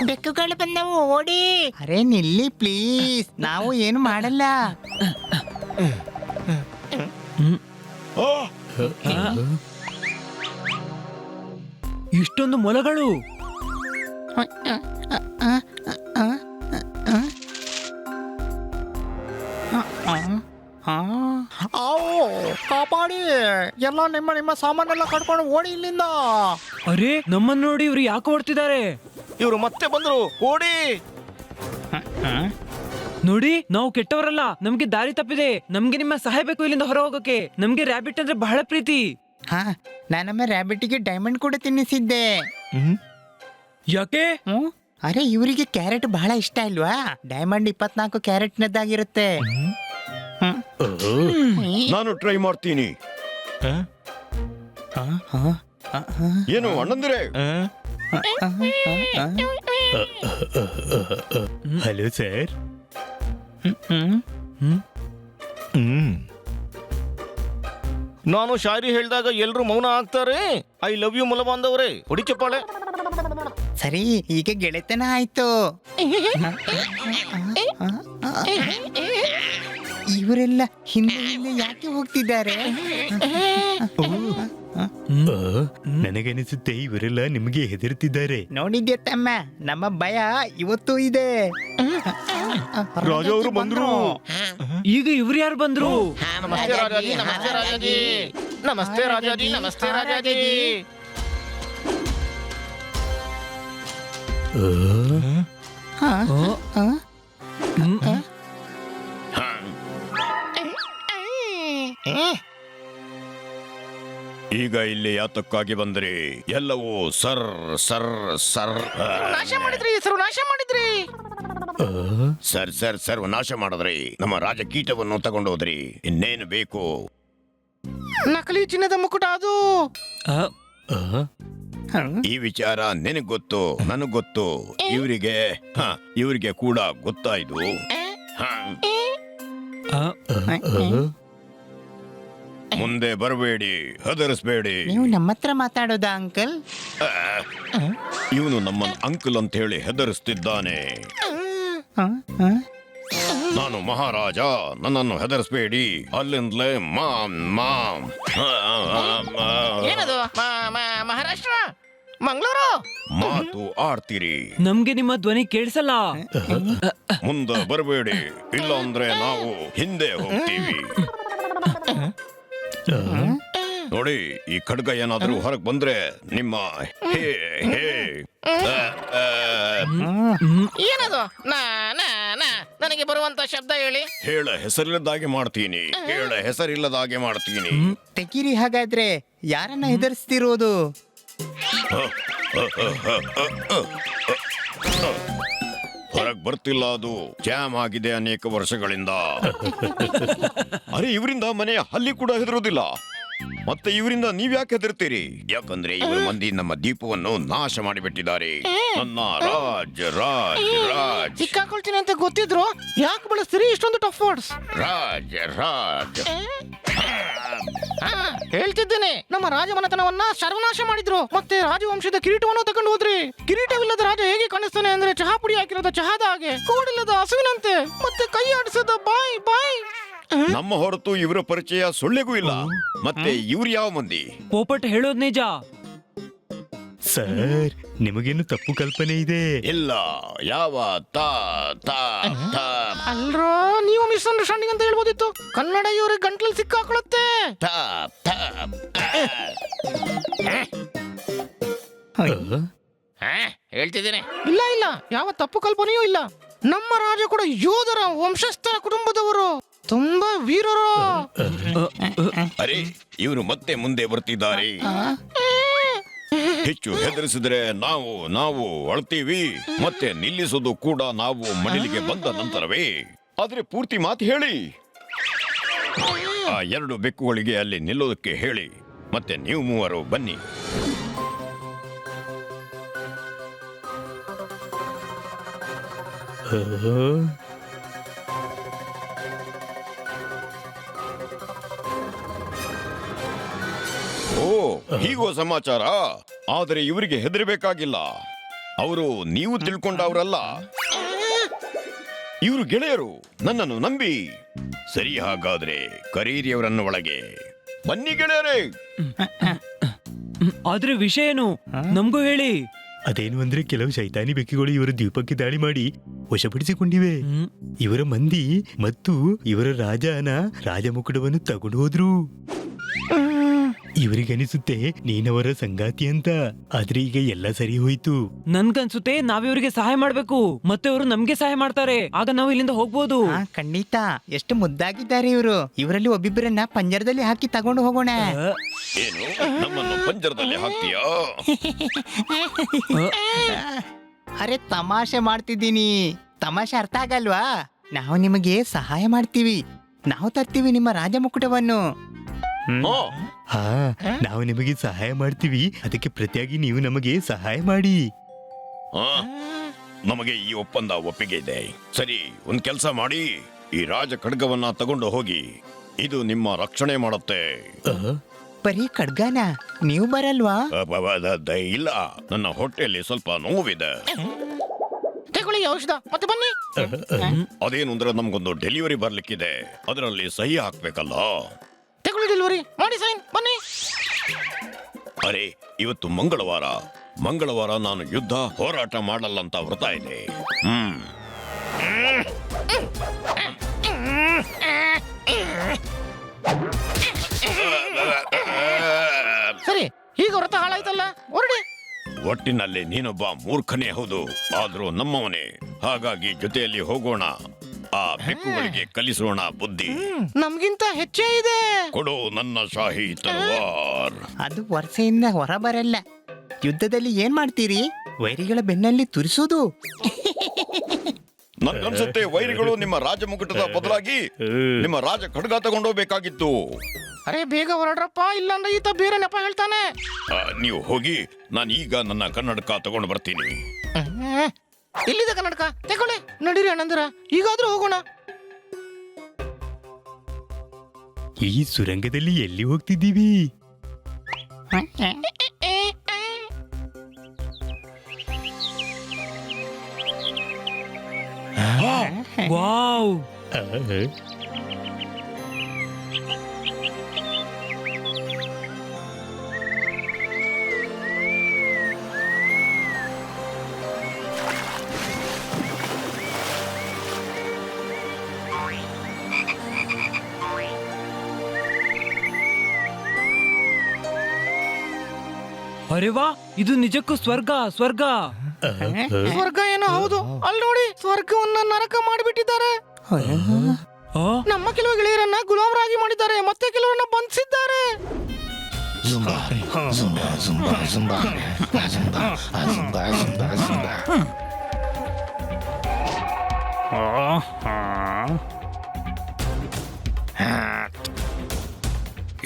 ಬೆಕ್ಕುಗಳು ಬಂದವು, ಓಡಿ. ಅರೆ ನಿಲ್ಲಿ ಪ್ಲೀಸ್, ನಾವು ಏನು ಮಾಡಲ್ಲ. ಇಷ್ಟೊಂದು ಮೊಲಗಳು. ಕಾಪಾಡಿ, ಎಲ್ಲ ನಿಮ್ಮ ಸಾಮಾನೆಲ್ಲ ಕಟ್ಕೊಂಡು ಓಡಿ ಇಲ್ಲಿಂದ. ಅರೆ, ನಮ್ಮನ್ನ ನೋಡಿ ಇವ್ರು ಯಾಕೆ ಓಡ್ತಿದ್ದಾರೆ? ಇವರು ಮತ್ತೆ ಬಂದ್ರು, ಓಡಿ. ನೋಡಿ, ನಾವು ಕೆಟ್ಟವರಲ್ಲ, ನಮ್ಗೆ ದಾರಿ ತಪ್ಪಿದೆ. ನಮ್ಗೆ ನಿಮ್ಮ ಸಹಾಯ ಬೇಕು ಇಲ್ಲಿಂದ ಹೊರ ಹೋಗಕ್ಕೆ. ನಮ್ಗೆ ರ್ಯಾಬಿಟ್ ಅಂದ್ರೆ ಬಹಳ ಪ್ರೀತಿ. ಹಾ, ನಾನಮ್ಮ ರ್ಯಾಬಿಟಿಗೆ ಡೈಮಂಡ್ ಕೂಡ ತಿನ್ನಿಸಿದ್ದೆ. ಯಾಕೆ? ಅರೆ ಇವರಿಗೆ ಕ್ಯಾರೆಟ್ ಬಹಳ ಇಷ್ಟ ಇಲ್ವಾ? ಡೈಮಂಡ್ 24 ಕ್ಯಾರೆಟ್ನದ್ದಾಗಿರುತ್ತೆ. ನಾನು ಟ್ರೈ ಮಾಡ್ತೀನಿ. ಏನು ಅಣ್ಣಂದ್ರೆ? Hello sir. ನಾನು ಶಾಯರಿ ಹೇಳಿದಾಗ ಎಲ್ರು ಮೌನ ಆಗ್ತಾರೆ. ಐ ಲವ್ ಯು ಮೊಲ ಬಾಂಧವರೇ, ಹೊಡಿ ಚಪ್ಪಾಳೆ. ಸರಿ, ಈಗ ಗೆಳೆತನ ಆಯ್ತು. ಇವರೆಲ್ಲ ಹಿಂದೆ ಯಾಕೆ ಹೋಗ್ತಿದ್ದಾರೆ? ನನಗನಿಸುತ್ತೆ ಇವರೆಲ್ಲ ನಿಮಗೆ ಹೆದರುತ್ತಿದ್ದಾರೆ. ನೋಡಿದ್ಯಾ ತಮ್ಮ, ನಮ್ಮ ಭಯ ಇವತ್ತು ಇದೆ. ರಾಜ ಅವರು ಬಂದ್ರು. ಈಗ ಇವ್ರು ಯಾರು ಬಂದ್ರು? ನಮಸ್ತೆ ರಾಜಾಜಿ, ನಮಸ್ತೆ ರಾಜಾಜಿ, ನಮಸ್ತೆ ರಾಜಾಜಿ, ನಮಸ್ತೆ ರಾಜಾಜಿ. ಈಗ ಇಲ್ಲಿ ಯಾತಕ್ಕಾಗಿ ಬಂದ್ರಿ? ಎಲ್ಲವೂ ಸರ್ ಸರ್ ಸರ್ ನಾಶ ಮಾಡಿದ್ರಿ ಸರ್ವನಾಶ ಮಾಡಿದ್ರಿ. ಸರ್ ಸರ್ ಸರ್ವನಾಶ ಮಾಡಿದ್ರಿ. ನಮ್ಮ ರಾಜಕೀಟವನ್ನು ತಗೊಂಡೋದ್ರಿ. ಇನ್ನೇನು ಬೇಕು? ನಕಲಿ ಚಿನ್ನದ ಮುಕುಟ ಅದು. ಆ, ಈ ವಿಚಾರ ನಿನಗ್ ಗೊತ್ತು, ನನಗ್ ಗೊತ್ತು. ಇವರಿಗೆ ಕೂಡ ಗೊತ್ತಾಯ್ತು. ಆ, ಮುಂದೆ ಬರಬೇಡಿ, ಹೆದರಿಸ್ಬೇಡಿ. ನೀವು ನಮ್ಮ ಹತ್ರ ಮಾತಾಡೋದಾ ಅಂಕಲ್? ಇವನು ನಮ್ಮ ಅಂಕಲ್ ಅಂತ ಹೇಳಿ ಹೆದರಿಸ್ತಿದ್ದಾನೆ. ನಾನು ಮಹಾರಾಜ, ನನ್ನನ್ನು ಹೆದರಿಸ್ಬೇಡಿ. ಅಲ್ಲಿಂದಲೇ ಮಾಮ್ ಮಾಮ್. ಏನದು ಮಹಾರಾಷ್ಟ್ರ ಮಂಗಳೂರು? ಮಾತು ಆಡ್ತೀರಿ. ನಮ್ಗೆ ನಿಮ್ಮ ಧ್ವನಿ ಕೇಳಿಸಲ್ಲ. ಮುಂದೆ ಬರಬೇಡಿ, ಇಲ್ಲ ಅಂದ್ರೆ ನಾವು ಹಿಂದೆ ಹೋಗ್ತೀವಿ. ನೋಡಿ, ಈ ಖಡ್ಗ ಏನಾದ್ರೂ ಹೊರಗೆ ಬಂದ್ರೆ ನಿಮ್ಮ ಹೇ ಹೇ ಏನದು ನನಗೆ ಬರುವಂತ ಶಬ್ದ ಹೇಳಿ. ಹೇಳ ಹೆಸರಿಲ್ಲದಾಗೆ ಮಾಡ್ತೀನಿ, ಹೇಳ ಹೆಸರಿಲ್ಲದಾಗೆ ಮಾಡ್ತೀನಿ. ತೆಗೀರಿ ಹಾಗಾದ್ರೆ. ಯಾರನ್ನ ಹೆದರ್ಸ್ತಿರೋದು? ಹೊರಗ್ ಬರ್ತಿಲ್ಲ, ಅದು ಜಾಮ್ ಆಗಿದೆ ಅನೇಕ ವರ್ಷಗಳಿಂದ. ಅರೆ, ಇವರಿಂದ ಮನೆಯ ಹಲ್ಲಿ ಕೂಡ ಹೆದರೋದಿಲ್ಲ. ಮತ್ತೆ ಇವರಿಂದ ನೀವ್ಯಾಕೆ ಹೆದರ್ತೀರಿ? ಯಾಕಂದ್ರೆ ಇವರು ಮಂದಿ ನಮ್ಮ ದೀಪವನ್ನು ನಾಶ ಮಾಡಿಬಿಟ್ಟಿದ್ದಾರೆ. ನನ್ನ ರಾಜ್ ರಾಜ್ ರಾಜ್ ಸಿಕ್ಕಾಕೊಳ್ತೀನಿ ಅಂತ ಗೊತ್ತಿದ್ರು ಯಾಕೆ ಬಳಸ್ತೀರಿ ಇಷ್ಟೊಂದು ಟಫ್ ವರ್ಡ್ಸ್? ರಾಜ್ ರಾಜ್ ಹೇಳ್ತಿದ್ದೇನೆ, ನಮ್ಮ ರಾಜಮನೆತನವನ್ನ ಸರ್ವನಾಶ ಮಾಡಿದ್ರು. ಮತ್ತೆ ರಾಜವಂಶದ ಕಿರೀಟವನ್ನು ತಗೊಂಡು ಹೋದ್ರಿ. ಕಿರೀಟವಿಲ್ಲದ ರಾಜ ಹೇಗೆ ಕಾಣಿಸ್ತಾನೆ ಅಂದ್ರೆ ಚಹಾ ಪುಡಿ ಹಾಕಿರೋದ ಚಹಾದ ಹಾಗೆ, ಕೋಡಿಲ್ಲದ ಹಸುವಿನಂತೆ, ಮತ್ತೆ ಕೈ ಆಡಿಸದ ಬಾಯ್ ಬಾಯ್. ನಮ್ಮ ಹೊರತು ಇವರ ಪರಿಚಯ ಸೊಳ್ಳೆಗೂ ಇಲ್ಲ. ಮತ್ತೆ ಇವ್ರು ಯಾವ ಮಂದಿ? ಪೋಪಟ್ ಹೇಳೋದ್ ನಿಜ. ಸರ್, ನಿಮಗೇನು ತಪ್ಪು ಕಲ್ಪನೆ ಇದೆ. ಇಲ್ಲ, ಯಾವ ತಾ ತಾ ತಾ ಅಲ್ರೋ, ನೀವು ಮಿಸ್ಅಂಡರ್ಸ್ಟ್ಯಾಂಡಿಂಗ್ ಅಂತ ಹೇಳ್ಬೋದಿತ್ತು. ಕನ್ನಡ ಇವ್ರಿಗೆ ಗಂಟ್ಲಲ್ಲಿ ಸಿಕ್ಕಾಕೊಳುತ್ತೆ. ತಾ ತಾ ಹೇಳ್ತಿದ್ದೇನೆ, ಇಲ್ಲ ಇಲ್ಲ, ಯಾವ ತಪ್ಪು ಕಲ್ಪನೆಯೂ ಇಲ್ಲ. ನಮ್ಮ ರಾಜ ಕೂಡ ಯೋಧರ ವಂಶಸ್ಥರ ಕುಟುಂಬದವರು, ತುಂಬಾ ವೀರರು. ಅರೆ, ಇವರು ಮತ್ತೆ ಮುಂದೆ ಬರ್ತಿದ್ದಾರೆ. ಹೆಚ್ಚು ಹೆದರಿಸಿದ್ರೆ ನಾವು ಅಳ್ತೀವಿ. ಮತ್ತೆ ನಿಲ್ಲಿಸೋದು ಕೂಡ ನಾವು ಮಡಿಲಿಗೆ ಬಂದ ನಂತರವೇ. ಆದ್ರೆ ಪೂರ್ತಿ ಮಾತು ಹೇಳಿ. ಆ 2 ಬೆಕ್ಕುಗಳಿಗೆ ಅಲ್ಲಿ ನಿಲ್ಲೋದಕ್ಕೆ ಹೇಳಿ. ಮತ್ತೆ ನೀವು ಮೂವರು ಬನ್ನಿ. ಓ, ಹೀಗೋ ಸಮಾಚಾರ. ಆದರೆ ಇವರಿಗೆ ಹೆದರಬೇಕಾಗಿಲ್ಲ. ಅವರು ನೀವು ತಿಳ್ಕೊಂಡವರಲ್ಲ. ಇವರು ಗೆಳೆಯರು, ನನ್ನನ್ನು ನಂಬಿ. ಸರಿ, ಹಾಗಾದ್ರೆ ಕರೀರಿಯವರನ್ನು ಒಳಗೆ ಬನ್ನಿ ಗೆಳೆಯರೇ. ಆದ್ರೆ ವಿಷಯ ಏನು ನಮಗೂ ಹೇಳಿ. ಅದೇನು ಅಂದ್ರೆ ಕೆಲವು ಶೈತಾನಿ ಬೆಕ್ಕಿಗಳು ಇವರ ದ್ವೀಪಕ್ಕೆ ದಾಳಿ ಮಾಡಿ ವಶಪಡಿಸಿಕೊಂಡಿವೆ. ಇವರ ಮಂದಿ ಮತ್ತು ಇವರ ರಾಜಮುಕುಟವನ್ನು ತಗೊಂಡು ಹೋದ್ರು. ಇವರಿಗನಿಸುತ್ತೆ ನೀನವರ ಸಂಗಾತಿ ಅಂತ. ಆದ್ರೆ ಈಗ ಎಲ್ಲ ಸರಿ ಹೋಯ್ತು. ನನ್ಗನ್ಸುತ್ತೆ ನಾವಿವ್ರಿಗೆ ಸಹಾಯ ಮಾಡ್ಬೇಕು, ಮತ್ತೆ ಅವರು ನಮ್ಗೆ ಸಹಾಯ ಮಾಡ್ತಾರೆ. ಆಗ ನಾವು ಇಲ್ಲಿಂದ ಹೋಗ್ಬೋದು. ಖಂಡಿತ. ಎಷ್ಟು ಮುದ್ದಾಗಿದ್ದಾರೆ ಇವರು. ಇವರಲ್ಲಿ ಒಬ್ಬಿಬ್ಬರನ್ನ ಪಂಜರದಲ್ಲಿ ಹಾಕಿ ತಗೊಂಡು ಹೋಗೋಣ. ಏನು, ನಮ್ಮನ್ನು ಪಂಜರದಲ್ಲಿ ಹಾಕ್ತೀಯಾ? ಅರೆ, ತಮಾಷೆ ಮಾಡ್ತಿದ್ದೀನಿ. ತಮಾಷೆ ಅರ್ಥ ಆಗಲ್ವಾ? ನಾವು ನಿಮಗೆ ಸಹಾಯ ಮಾಡ್ತೀವಿ. ನಾವು ತರ್ತೀವಿ ನಿಮ್ಮ ರಾಜ ಮುಕುಟವನ್ನು. ಹಾ, ನಾವು ನಿಮಗೆ ಸಹಾಯ ಮಾಡ್ತೀವಿ. ಅದಕ್ಕೆ ಪ್ರತಿಯಾಗಿ ನೀವು ನಮಗೆ ಸಹಾಯ ಮಾಡಿ. ನಮಗೆ ಈ ಒಪ್ಪಂದ ಒಪ್ಪಿಗೆ ಇದೆ. ಸರಿ, ಒಂದ್ ಕೆಲಸ ಮಾಡಿ. ಈ ರಾಜ ಖಡ್ಗವನ್ನ ತಗೊಂಡು ಹೋಗಿ. ಇದು ನಿಮ್ಮ ರಕ್ಷಣೆ ಮಾಡುತ್ತೆ. ಬರೀ ಖಡ್ಗನ? ನೀವು ಬರಲ್ವಾ? ಇಲ್ಲ, ನನ್ನ ಹೊಟ್ಟೆಯಲ್ಲಿ ಸ್ವಲ್ಪ ನೋವಿದೆ. ತಗೊಳ್ಳಿ ಔಷಧ, ಮತ್ತೆ ಬನ್ನಿ. ಅದೇನು ಅಂದ್ರೆ ನಮ್ಗೊಂದು ಡೆಲಿವರಿ ಬರ್ಲಿಕ್ಕಿದೆ. ಅದರಲ್ಲಿ ಸಹಿ ಹಾಕ್ಬೇಕಲ್ಲ. ತಗೊಳ್ಳಿ, ಡೆಲಿವರಿ ಮಾಡಿ ಸೈನ್, ಬನ್ನಿ. ಅರೆ, ಇವತ್ತು ಮಂಗಳವಾರ ನಾನು ಯುದ್ಧ ಹೋರಾಟ ಮಾಡಲ್ಲ ಅಂತ ವ್ರತ ಇದೆ. ಸರಿ, ಈಗ ವ್ರತ ಹಾಳಾಯ್ತಲ್ಲ, ಹೊರಡಿ. ಒಟ್ಟಿನಲ್ಲಿ ನೀನೊಬ್ಬ ಮೂರ್ಖನೇ ಹೌದು, ಆದ್ರೂ ನಮ್ಮವನೇ. ಹಾಗಾಗಿ ಜೊತೆಯಲ್ಲಿ ಹೋಗೋಣ. ಆ ಬೆಕ್ಕುಗಳಿಗೆ ಕಲಿಸೋಣ ಬುದ್ಧಿ. ನಮ್ಗಿಂತ ಹೆಚ್ಚೇ ಇದೆ. ಕೊಡು ನನ್ನ ಶಾಹಿ ತಲವಾರ್. ಅದು ವರ್ಷದಿಂದ ಹೊರ ಬರಲ್ಲ. ಯುದ್ಧದಲ್ಲಿ ಏನ್ ಮಾಡ್ತೀರಿ? ವೈರಿಗಳ ಬೆನ್ನಲ್ಲಿ ತುರಿಸೋದು. ನನ್ಗನ್ಸುತ್ತೆ ವೈರಿಗಳು ನಿಮ್ಮ ರಾಜ ಮುಕುಟದ ಬದಲಾಗಿ ನಿಮ್ಮ ರಾಜ ಖಡ್ಗ ತಗೊಂಡೋಗ್ಬೇಕಾಗಿತ್ತು. ಅರೆ ಬೇಗ ಹೊರಡ್ರಪ್ಪ, ಇಲ್ಲಾಂದ್ರೆ ಈತ ಬೇರೆ ನೆಪ ಹೇಳ್ತಾನೆ. ನೀವು ಹೋಗಿ, ನಾನು ಈಗ ನನ್ನ ಕನ್ನಡಕ ತಗೊಂಡು ಬರ್ತೀನಿ. ಇಲ್ಲಿದೆ ಕನ್ನಡಕ, ತಗೊಳ್ಳಿ. ನಡೀರಿ ಅಣ್ಣಂದಿರ, ಈಗಾದ್ರೂ ಹೋಗೋಣ. ಈ ಸುರಂಗದಲ್ಲಿ ಎಲ್ಲಿ ಹೋಗ್ತಿದ್ದೀವಿ? ವಾವ್, ಆಹಾ. ಅರೆ ವಾ, ಇದು ನಿಜಕ್ಕೂ ಸ್ವರ್ಗ ಸ್ವರ್ಗ. ಸ್ವರ್ಗ ಏನೋ ಹೌದು. ಅಲ್ಲಿ ನೋಡಿ, ಸ್ವರ್ಗವನ್ನ ನರಕ ಮಾಡಿಬಿಟ್ಟಿದ್ದಾರೆ. ಆ, ನಮ್ಮ ಕೆಲವು ಗೆಳೆಯರನ್ನ ಗುಲಾಮರಾಗಿ ಮಾಡಿದ್ದಾರೆ, ಮತ್ತೆ ಕೆಲವರನ್ನ ಬಂಧಿಸಿದ್ದಾರೆ.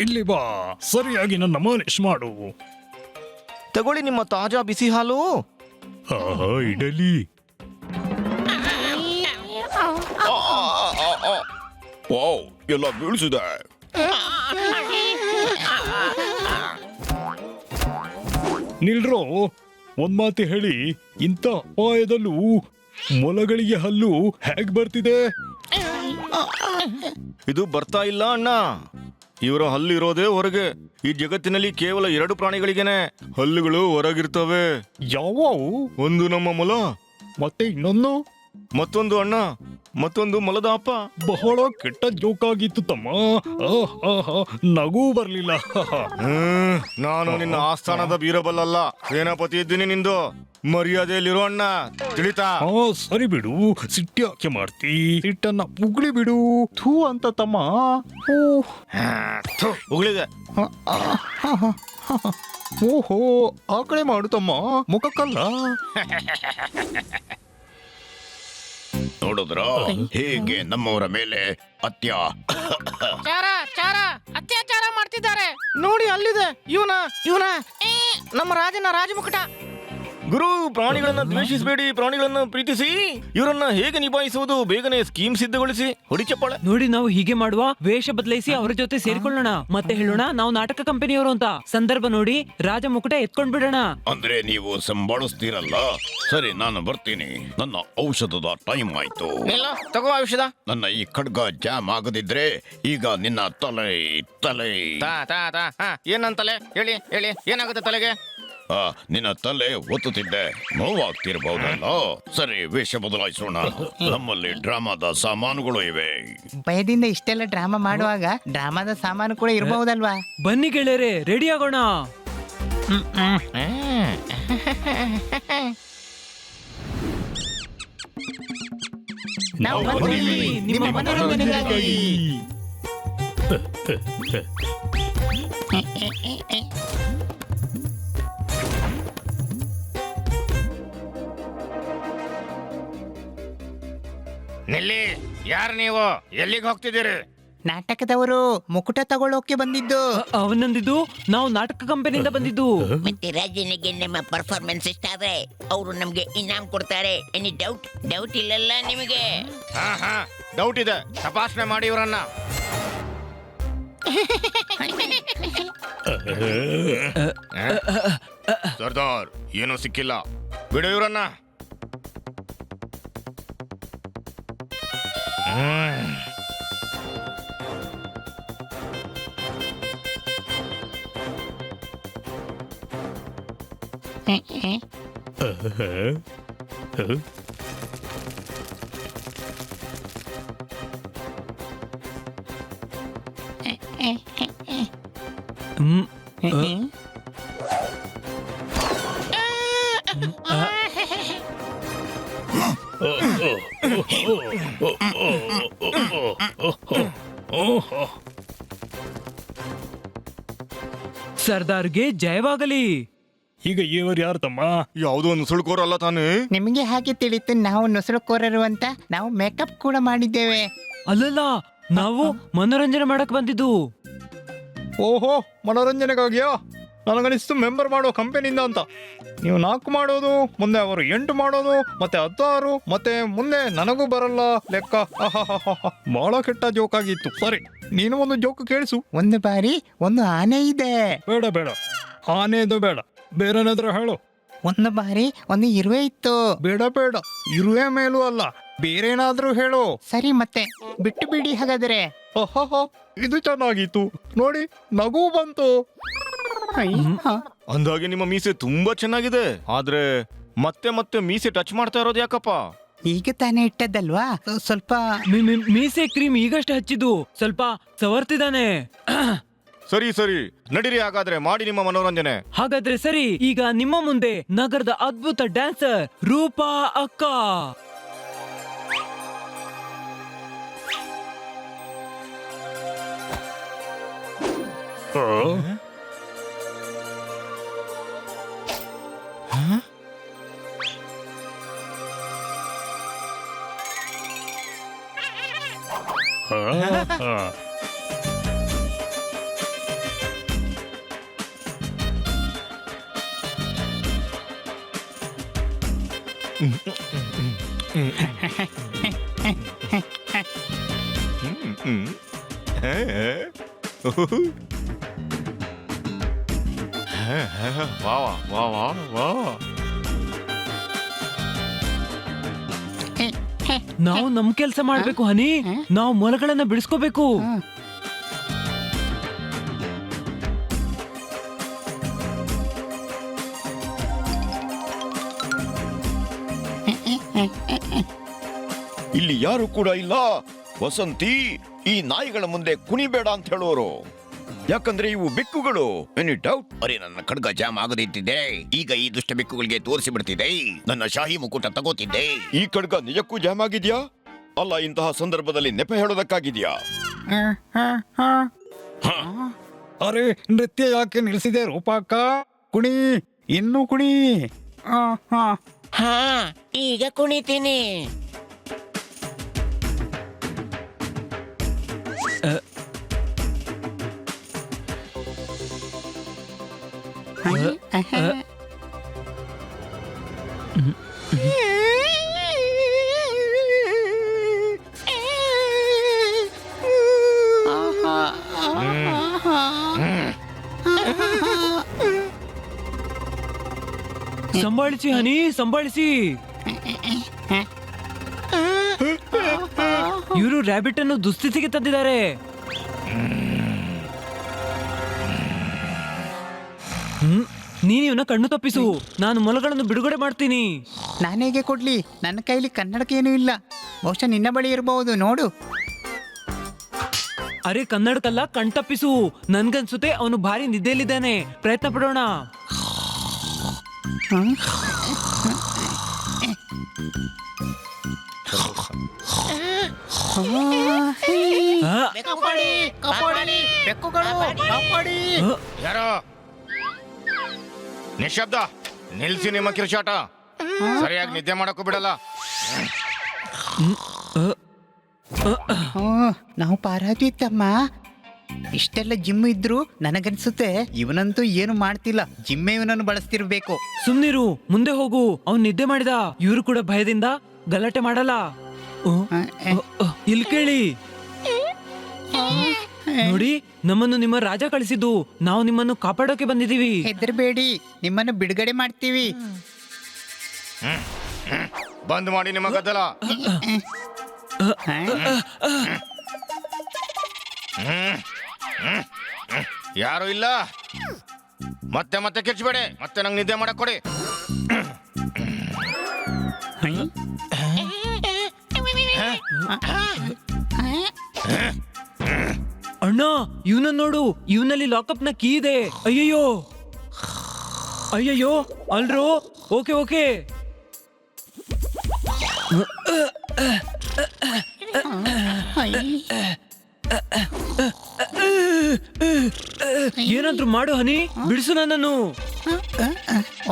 ಇಲ್ಲಿ ಬಾ, ಸರಿಯಾಗಿ ನನ್ನ ಮಾಲಿಶ್ ಮಾಡು. ತಗೊಳ್ಳಿ ನಿಮ್ಮ ತಾಜಾ ಬಿಸಿ ಹಾಲು. ಆಹಾ, ಇಡಲಿ. ವಾವ್, ಎಲ್ಲ ಬೀಳಿಸಿದೆ. ನಿಲ್ರೋ, ಒಂದ್ ಮಾತು ಹೇಳಿ, ಇಂಥ ಅಪಾಯದಲ್ಲೂ ಮೊಲಗಳಿಗೆ ಹಲ್ಲು ಹೇಗ್ ಬರ್ತಿದೆ? ಇದು ಬರ್ತಾ ಇಲ್ಲ ಅಣ್ಣ. ಇವರ ಹಲ್ಲು ಇರೋದೇ ಹೊರಗೆ. ಈ ಜಗತ್ತಿನಲ್ಲಿ ಕೇವಲ 2 ಪ್ರಾಣಿಗಳಿಗೇನೆ ಹಲ್ಲುಗಳು ಹೊರಗಿರ್ತವೆ. ಯಾವಾವು? ಒಂದು ನಮ್ಮ ಮೊಲ, ಮತ್ತೆ ಇನ್ನೊಂದು? ಮತ್ತೊಂದು ಅಣ್ಣ, ಮತ್ತೊಂದು ಮೊಲದ ಅಪ್ಪ. ಬಹಳ ಕೆಟ್ಟ ಜೋಕ್ ಆಗಿತ್ತು ತಮ್ಮ. ನಗೂ ಬರ್ಲಿಲ್ಲ. ನಾನು ನಿನ್ನ ಆಸ್ಥಾನದ ಬೀರಬಲ್ಲಲ್ಲ, ಸೇನಾಪತಿ ಇದ್ದೀನಿ ನಿಂದು. ಮರ್ಯಾದೆಯಲ್ಲಿರೋ ಅಣ್ಣ, ತಿಳಿತಾ? ಸರಿ ಬಿಡು, ಸಿಟ್ಟ್ಯಾಕೆ ಮಾಡ್ತಿ? ಸಿಟ್ಟನ್ನ ಪುಗ್ಳಿ ಬಿಡು. ಥೂ ಅಂತ ತಮ್ಮ. ಉಗಳಿದೆ. ಓಹೋ, ಆ ಕಡೆ ಮಾಡು ತಮ್ಮ, ಮುಖಕ್ಕಲ್ಲ. ನೋಡಿದ್ರ ಹೇಗೆ ನಮ್ಮವರ ಮೇಲೆ ಅತ್ಯಾಚಾರ ಮಾಡ್ತಿದ್ದಾರೆ. ನೋಡಿ ಅಲ್ಲಿದೆ ಇವನ ನಮ್ಮ ರಾಜನ ರಾಜಮುಕುಟ. ಗುರು, ಪ್ರಾಣಿಗಳನ್ನ ದ್ವೇಷಿಸಬೇಡಿ, ಪ್ರಾಣಿಗಳನ್ನ ಪ್ರೀತಿಸಿ. ಇವರನ್ನ ಹೇಗೆ ನಿಭಾಯಿಸುವುದು? ಬೇಗನೆ ಸ್ಕೀಮ್ ಸಿದ್ಧಗೊಳಿಸಿ. ಹೊಡಿ ಚಪ್ಪಾಳೆ. ನೋಡಿ, ನಾವು ಹೀಗೆ ಮಾಡುವ, ವೇಷ ಬದಲಾಯಿಸಿ ಅವರ ಜೊತೆ ಸೇರಿಕೊಳ್ಳೋಣ. ಮತ್ತೆ ಹೇಳೋಣ ನಾವು ನಾಟಕ ಕಂಪನಿಯವರು ಅಂತ. ಸಂದರ್ಭ ನೋಡಿ ರಾಜ ಮುಕುಟ ಎತ್ಕೊಂಡ್ ಬಿಡೋಣ. ಅಂದ್ರೆ ನೀವು ಸಂಭಾಳಿಸ್ತೀರಲ್ಲ. ಸರಿ, ನಾನು ಬರ್ತೀನಿ. ನನ್ನ ಔಷಧದ ಟೈಮ್ ಆಯ್ತು. ತಗೋ ಔಷಧ. ನನ್ನ ಈ ಖಡ್ಗ ಜಾಮ್ ಆಗದಿದ್ರೆ ಈಗ ನಿನ್ನ ತಲೆ ಏನಂತಲೆ ಹೇಳಿ ಹೇಳಿ, ಏನಾಗುತ್ತೆ ತಲೆಗೆ? ನಿನ್ನ ತಲೆ ಒತ್ತುತ್ತಿದ್ದೆ, ನೋವಾಗ್ತಿರ್ಬಹುದಲ್ಲ. ಸರಿ, ವೇಷ ಬದಲಾಯಿಸೋಣ. ನಮ್ಮಲ್ಲಿ ಡ್ರಾಮಾದ ಸಾಮಾನುಗಳು ಇವೆ. ಭಯದಿಂದ ಇಷ್ಟೆಲ್ಲ ಡ್ರಾಮಾ ಮಾಡುವಾಗ ಡ್ರಾಮಾದ ಸಾಮಾನು ಕೂಡ ಇರಬಹುದಲ್ವಾ? ಬನ್ನಿ ಗೆಳೆಯರೆ, ರೆಡಿ ಆಗೋಣ. ನಾವು ಬಂದ್ವಿ ನಿಮ್ಮ ಮನೋರಂಜನೆಗಾಗಿ. ನಿಲ್ಲಿ, ಯಾರು ನೀವು? ಎಲ್ಲಿಗೆ ಹೋಗ್ತಿದ್ದೀರಿ? ನಾಟಕದವರು ಮುಕುಟ ತಗೊಳ್ಳೋಕೆ ಬಂದಿದ್ದು. ಅವನಂದಿದ್ದು ನಾವು ನಾಟಕ ಕಂಪನಿಯಿಂದ ಬಂದಿದ್ದು. ಮತ್ತೆ ರಾಜನಿಗೆ ನಮ್ಮ ಪರ್ಫಾರ್ಮೆನ್ಸ್ ಇಷ್ಟ ಆದ್ರೆ ಅವರು ನಮ್ಗೆ ಇನಾಮ್ ಕೊಡ್ತಾರೆ. ಎನಿ ಡೌಟ್ ಇಲ್ಲಲ್ಲ ನಿಮಗೆ? ಹಾ, ಡೌಟ್ ಇದೆ. ತಪಾಸಣೆ ಮಾಡಿ ಇವರನ್ನ. ಸರ್ದಾರ್, ಏನೂ ಸಿಕ್ಕಿಲ್ಲ. ಬಿಡು ಇವರನ್ನ. ಸರ್ದಾರ್ಗೆ ಜಯವಾಗಲಿ. ಈಗ ಇವರು ಯಾರು ತಮ್ಮ? ಯಾವುದೋ ನುಸುಳ್ಕೋರಲ್ಲ ತಾನೇ? ನಿಮಗೆ ಹಾಗೆ ತಿಳಿತು ನಾವು ನುಸುಳುಕೋರರು ಅಂತ. ನಾವು ಮೇಕಪ್ ಕೂಡ ಮಾಡಿದ್ದೇವೆ. ಅಲ್ಲಲ್ಲ, ನಾವು ಮನೋರಂಜನೆ ಮಾಡಕ್ ಬಂದಿದ್ದು. ಓಹೋ, ಮನೋರಂಜನೆಗಾಗಿಯಾ? ನನಗನಿಸ್ತು ಮೆಂಬರ್ ಮಾಡೋ ಕಂಪನಿಯಿಂದ ಅಂತ. ನೀವು 4 ಮಾಡೋದು, ಮುಂದೆ ಅವರು 8 ಮಾಡೋದು, ಮತ್ತೆ 16, ಮತ್ತೆ ಮುಂದೆ ನನಗೂ ಬರಲ್ಲ ಲೆಕ್ಕ. ಬಹಳ ಕೆಟ್ಟ ಜೋಕ್ ಆಗಿತ್ತು. ಸರಿ, ನೀನು ಒಂದು ಜೋಕ್ ಕೇಳಿಸು. ಒಂದು ಬಾರಿ ಒಂದು ಆನೆ ಇದೆ. ಬೇಡ ಬೇಡ, ಆನೆದು ಬೇಡ, ಬೇರೆನಾದ್ರೂ ಹೇಳು. ಒಂದು ಬಾರಿ ಒಂದು ಇರುವೆ ಇತ್ತು. ಬೇಡ ಬೇಡ, ಇರುವೆ ಮೇಲೂ ಅಲ್ಲ, ಬೇರೇನಾದ್ರೂ ಹೇಳು. ಸರಿ, ಮತ್ತೆ ಬಿಟ್ಟು ಬಿಡಿ ಹಾಗಾದರೆ. ಇದು ಚೆನ್ನಾಗಿತ್ತು ನೋಡಿ, ನಗು ಬಂತು. ಅಂದಾಗೆ ನಿಮ್ಮ ಮೀಸೆ ತುಂಬಾ ಚೆನ್ನಾಗಿದೆ. ಆದ್ರೆ ಮತ್ತೆ ಮತ್ತೆ ಮೀಸೆ ಟಚ್ ಮಾಡ್ತಾ ಇರೋದು ಯಾಕಪ್ಪ? ಈಗ ತಾನೇ ಇಟ್ಟದ್ದಲ್ವಾ, ಸ್ವಲ್ಪ ಮೀಸೆ ಕ್ರೀಮ್ ಈಗಷ್ಟೇ ಹಚ್ಚಿದ್ದು, ಸ್ವಲ್ಪ ಸವರ್ತಿದ್ದಾನೆ. ಸರಿ ಸರಿ, ನಡೀರಿ ಹಾಗಾದ್ರೆ, ಮಾಡಿ ನಿಮ್ಮ ಮನೋರಂಜನೆ. ಹಾಗಾದ್ರೆ ಸರಿ, ಈಗ ನಿಮ್ಮ ಮುಂದೆ ನಗರದ ಅದ್ಭುತ ಡ್ಯಾನ್ಸರ್ ರೂಪಾ ಅಕ್ಕ. ನಾವು ನಮ್ ಕೆಲ್ಸ ಮಾಡ್ಬೇಕು ಹನಿ. ನಾವು ಮೊಲಗಳನ್ನ ಬಿಡಿಸ್ಕೋಬೇಕು. ಇಲ್ಲಿ ಯಾರು ಕೂಡ ಇಲ್ಲ. ವಸಂತಿ, ಈ ನಾಯಿಗಳ ಮುಂದೆ ಕುಣಿಬೇಡ ಅಂತ ಹೇಳೋರು. ಯಾಕಂದ್ರೆ ಇವು ಬೆಕ್ಕುಗಳು. Any doubt? ಅರೆ, ನನ್ನ ಖಡ್ಗ ಜಾಮ್ ಆಗದಿದ್ದಿದೆ. ಈಗ ಈ ದುಷ್ಟ ಬೆಕ್ಕುಗಳಿಗೆ ತೋರಿಸಿ ಬಿಡ್ತಿದ್ದೆ. ನನ್ನ ಶಾಹಿ ಮುಕುಟ ತಗೋತಿದ್ದೆ. ಈ ಖಡ್ಗ ನಿಜಕ್ಕೂ ಜಾಮ್ ಆಗಿದ್ಯಾ? ಅಲ್ಲ, ಇಂತಹ ಸಂದರ್ಭದಲ್ಲಿ ನೆಪ ಹೇಳೋದಕ್ಕಾಗಿದ್ಯಾ? ಅರೆ, ನೃತ್ಯ ಯಾಕೆ ನಿಲ್ಲಿಸಿದೆ ರೂಪಾಕ್ಕ? ಕುಣಿ, ಇನ್ನೂ ಕುಣಿ. ಹಾ, ಈಗ ಕುಣಿತೀನಿ. ಸಂಭಾಳಿಸಿ ಹನಿ, ಸಂಭಾಳಿಸಿ. ಇವರು ರ್ಯಾಬಿಟ್ ಅನ್ನು ದುಸ್ಥಿತಿಗೆ ತಂದಿದ್ದಾರೆ. ನೀನು ಇವನ ಕಣ್ಣು ತಪ್ಪಿಸು, ನಾನು ಮೊಲಗಳನ್ನು ಬಿಡುಗಡೆ ಮಾಡ್ತೀನಿ. ನಾನೇಗೆ ಕೊಡ್ಲಿ? ನನ್ನ ಕೈಲಿ ಕನ್ನಡಕೇನೂ ಇಲ್ಲ. ಬಹುಶಃ ನಿನ್ನ ಬಳಿ ಇರಬಹುದು, ನೋಡು. ಅರೆ, ಕನ್ನಡಕಲ್ಲ, ಕಣ್ ತಪ್ಪಿಸು. ನನ್ಗನ್ಸುತ್ತೆ ಅವನು ಭಾರಿ ನಿದ್ದೆಯಲ್ಲಿದ್ದಾನೆ. ಪ್ರಯತ್ನ ಪಡೋಣ. ಯಾರೋ ನಿಶಬ್ದ, ನಿಲ್ಸಿ ನಿಮ್ಮ ಕಿರ್ಚಾಟ. ಸರಿಯಾಗಿ ನಿದ್ದೆ ಮಾಡಕ್ಕೂ ಬಿಡಲ್ಲ. ನಾವು ಪಾರಾದ್ವಿ ತಮ್ಮ. ಇಷ್ಟೆಲ್ಲ ಜಿಮ್ ಇದ್ರು ನನಗನ್ಸುತ್ತೆ ಇವನಂತೂ ಏನು ಮಾಡ್ತಿಲ್ಲ. ಜಿಮ್ಮೆ ಇವನನ್ನು ಬಳಸ್ತಿರ್ಬೇಕು. ಸುಮ್ನಿರು, ಮುಂದೆ ಹೋಗು. ಅವ್ನು ನಿದ್ದೆ ಮಾಡಿದ. ಇವರು ಕೂಡ ಭಯದಿಂದ ಗಲಾಟೆ ಮಾಡಲ್ಲ. ಇಲ್ಲಿ ಕೇಳಿ ನೋಡಿ, ನಮ್ಮನ್ನು ನಿಮ್ಮ ರಾಜ ಕಳಿಸಿದ್ದು. ನಾವು ನಿಮ್ಮನ್ನು ಕಾಪಾಡೋಕೆ ಬಂದಿದ್ದೀವಿ. ಹೆದರ್ಬೇಡಿ, ನಿಮ್ಮನ್ನು ಬಿಡುಗಡೆ ಮಾಡ್ತೀವಿ. ಬಂದ್ ಮಾಡಿ ನಿಮ್ಮ ಗದ್ದಲ. ಯಾರು ಇಲ್ಲ. ಮತ್ತೆ ಮತ್ತೆ ಕಿರ್ಚಬೇಡಿ. ಮತ್ತೆ ನಂಗೆ ನಿದ್ದೆ ಮಾಡಕ್ ಕೊಡಿ. ಅಣ್ಣ, ಇವನ ನೋಡು, ಇವನಲ್ಲಿ ಲಾಕಪ್ ನ ಕೀ ಇದೆ. ಅಯ್ಯಯ್ಯೋ ಅಯ್ಯಯ್ಯೋ, ಅಲ್ರೋ. Okay okay. ಏನಾದ್ರೂ ಮಾಡು ಹನಿ, ಬಿಡಿಸು ನನ್ನನ್ನು.